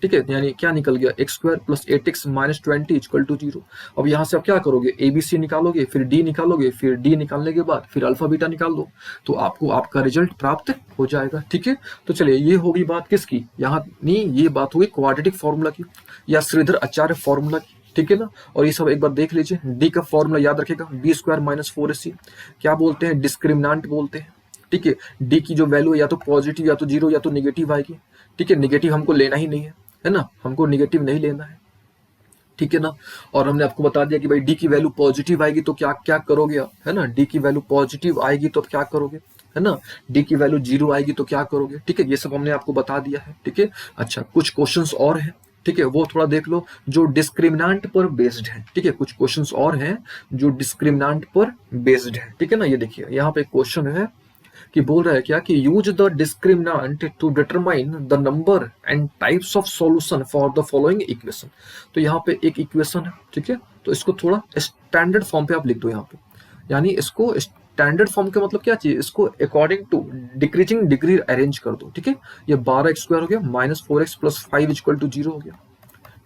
ठीक है, यानी क्या निकल गया x² + 8x - 20 इक्वल टू 0। अब यहाँ से आप क्या करोगे, एबीसी निकालोगे, फिर डी निकालोगे, फिर डी निकालने के बाद फिर अल्फा बीटा निकाल दो, तो आपको आपका रिजल्ट प्राप्त हो जाएगा, ठीक है। तो चलिए ये होगी बात किसकी, यहाँ नहीं, ये बात होगी क्वाड्रेटिक फॉर्मूला की या श्रीधर आचार्य फॉर्मूला की, ठीक है ना। और ये सब एक बार देख लीजिए, डी का फॉर्मूला याद रखेगा, b² - 4ac, क्या बोलते हैं, डिस्क्रिमिनांट बोलते हैं, ठीक है। डी की जो वैल्यू या तो पॉजिटिव या तो 0 या तो निगेटिव आएगी, ठीक है, निगेटिव हमको लेना ही नहीं है ना, हमको निगेटिव नहीं लेना है, ठीक है ना। और हमने आपको बता दिया कि भाई डी की वैल्यू पॉजिटिव आएगी तो क्या क्या करोगे आप, है ना, डी की वैल्यू पॉजिटिव आएगी तो क्या करोगे, है ना, डी की वैल्यू 0 आएगी तो क्या करोगे, ठीक है, ये सब हमने आपको बता दिया है, ठीक है। अच्छा कुछ क्वेश्चंस और हैं, ठीक है, वो थोड़ा देख लो जो डिस्क्रिमिनांट पर बेस्ड है, ठीक है, कुछ क्वेश्चंस और हैं जो डिस्क्रिमिनांट पर बेस्ड है, ठीक है ना। ये देखिए यहाँ पे क्वेश्चन है कि बोल रहा है क्या कि use the discriminant to determine the number and types of solution for the following equation. तो यहाँ पे एक इक्वेशन है, ठीक है, तो इसको थोड़ा स्टैंडर्ड फॉर्म पे आप लिख दो यहाँ पे, यानी इसको स्टैंडर्ड फॉर्म का मतलब क्या चाहिए, इसको according to decreasing degree arrange कर दो, ठीक है। ये 12x² हो गया, -4x + 5 इक्वल टू 0 हो गया,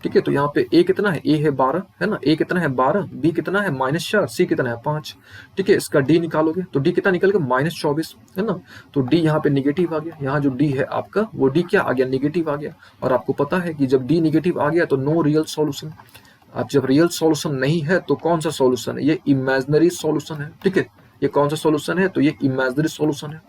ठीक है। तो यहाँ पे a कितना है, a है 12, है ना, a कितना है 12, b कितना है -4, c कितना है 5, ठीक है। इसका d निकालोगे तो d कितना निकल गया -24, है ना, तो d यहाँ पे निगेटिव आ गया, यहाँ जो d है आपका वो d क्या आ गया, निगेटिव आ गया। और आपको पता है कि जब d निगेटिव आ गया तो नो रियल सॉल्यूशन, अब जब रियल सॉल्यूशन नहीं है तो कौन सा सॉल्यूशन है, ये इमेजिनरी सॉल्यूशन है, ठीक है। ये कौन सा सॉल्यूशन है, तो ये इमेजिनरी सॉल्यूशन है,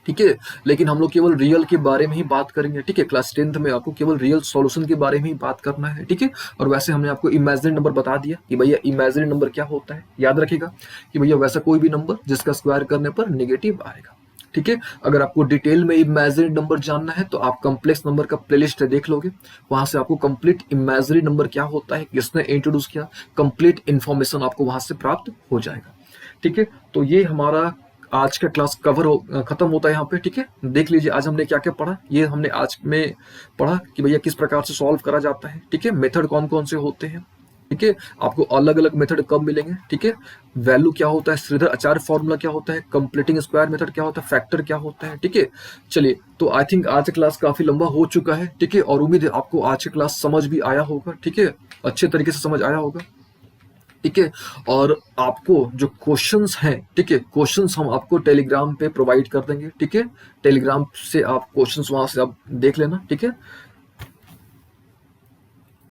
ठीक है। लेकिन हम लोग केवल रियल के बारे में ही बात करेंगे, ठीक है, क्लास 10th में आपको केवल रियल सॉल्यूशन के बारे में ही बात करना है, ठीक है। और वैसे हमने आपको इमेजिनरी नंबर बता दिया कि भैया इमेजिनरी नंबर क्या होता है, याद रखिएगा कि भैया वैसा कोई भी नंबर जिसका स्क्वायर करने पर नेगेटिव आएगा, ठीक है। अगर आपको डिटेल में इमेजिनरी नंबर जानना है तो आप कॉम्प्लेक्स नंबर का प्लेलिस्ट देख लोगे, वहां से आपको कंप्लीट इमेजिनरी नंबर क्या होता है, किसने इंट्रोड्यूस किया, कंप्लीट इंफॉर्मेशन आपको वहां से प्राप्त हो जाएगा। ठीक है, तो ये हमारा आज का क्लास खत्म होता है यहाँ पे। ठीक है, देख लीजिए आज हमने क्या क्या पढ़ा। ये हमने आज में पढ़ा कि भैया किस प्रकार से सॉल्व करा जाता है। ठीक है, मेथड कौन कौन से होते हैं। ठीक है, आपको अलग अलग मेथड कब मिलेंगे। ठीक है, वैल्यू क्या होता है, श्रीधर आचार्य फॉर्मूला क्या होता है, कंप्लीटिंग स्क्वायर मेथड क्या होता है, फैक्टर क्या होता है। ठीक है, चलिए तो आई थिंक आज का क्लास काफी लंबा हो चुका है। ठीक है, और उम्मीद है आपको आज का क्लास समझ भी आया होगा। ठीक है, अच्छे तरीके से समझ आया होगा। ठीक है, और आपको जो क्वेश्चंस हैं, ठीक है, क्वेश्चंस हम आपको टेलीग्राम पे प्रोवाइड कर देंगे। ठीक है, टेलीग्राम से आप क्वेश्चंस वहां से आप देख लेना। ठीक है,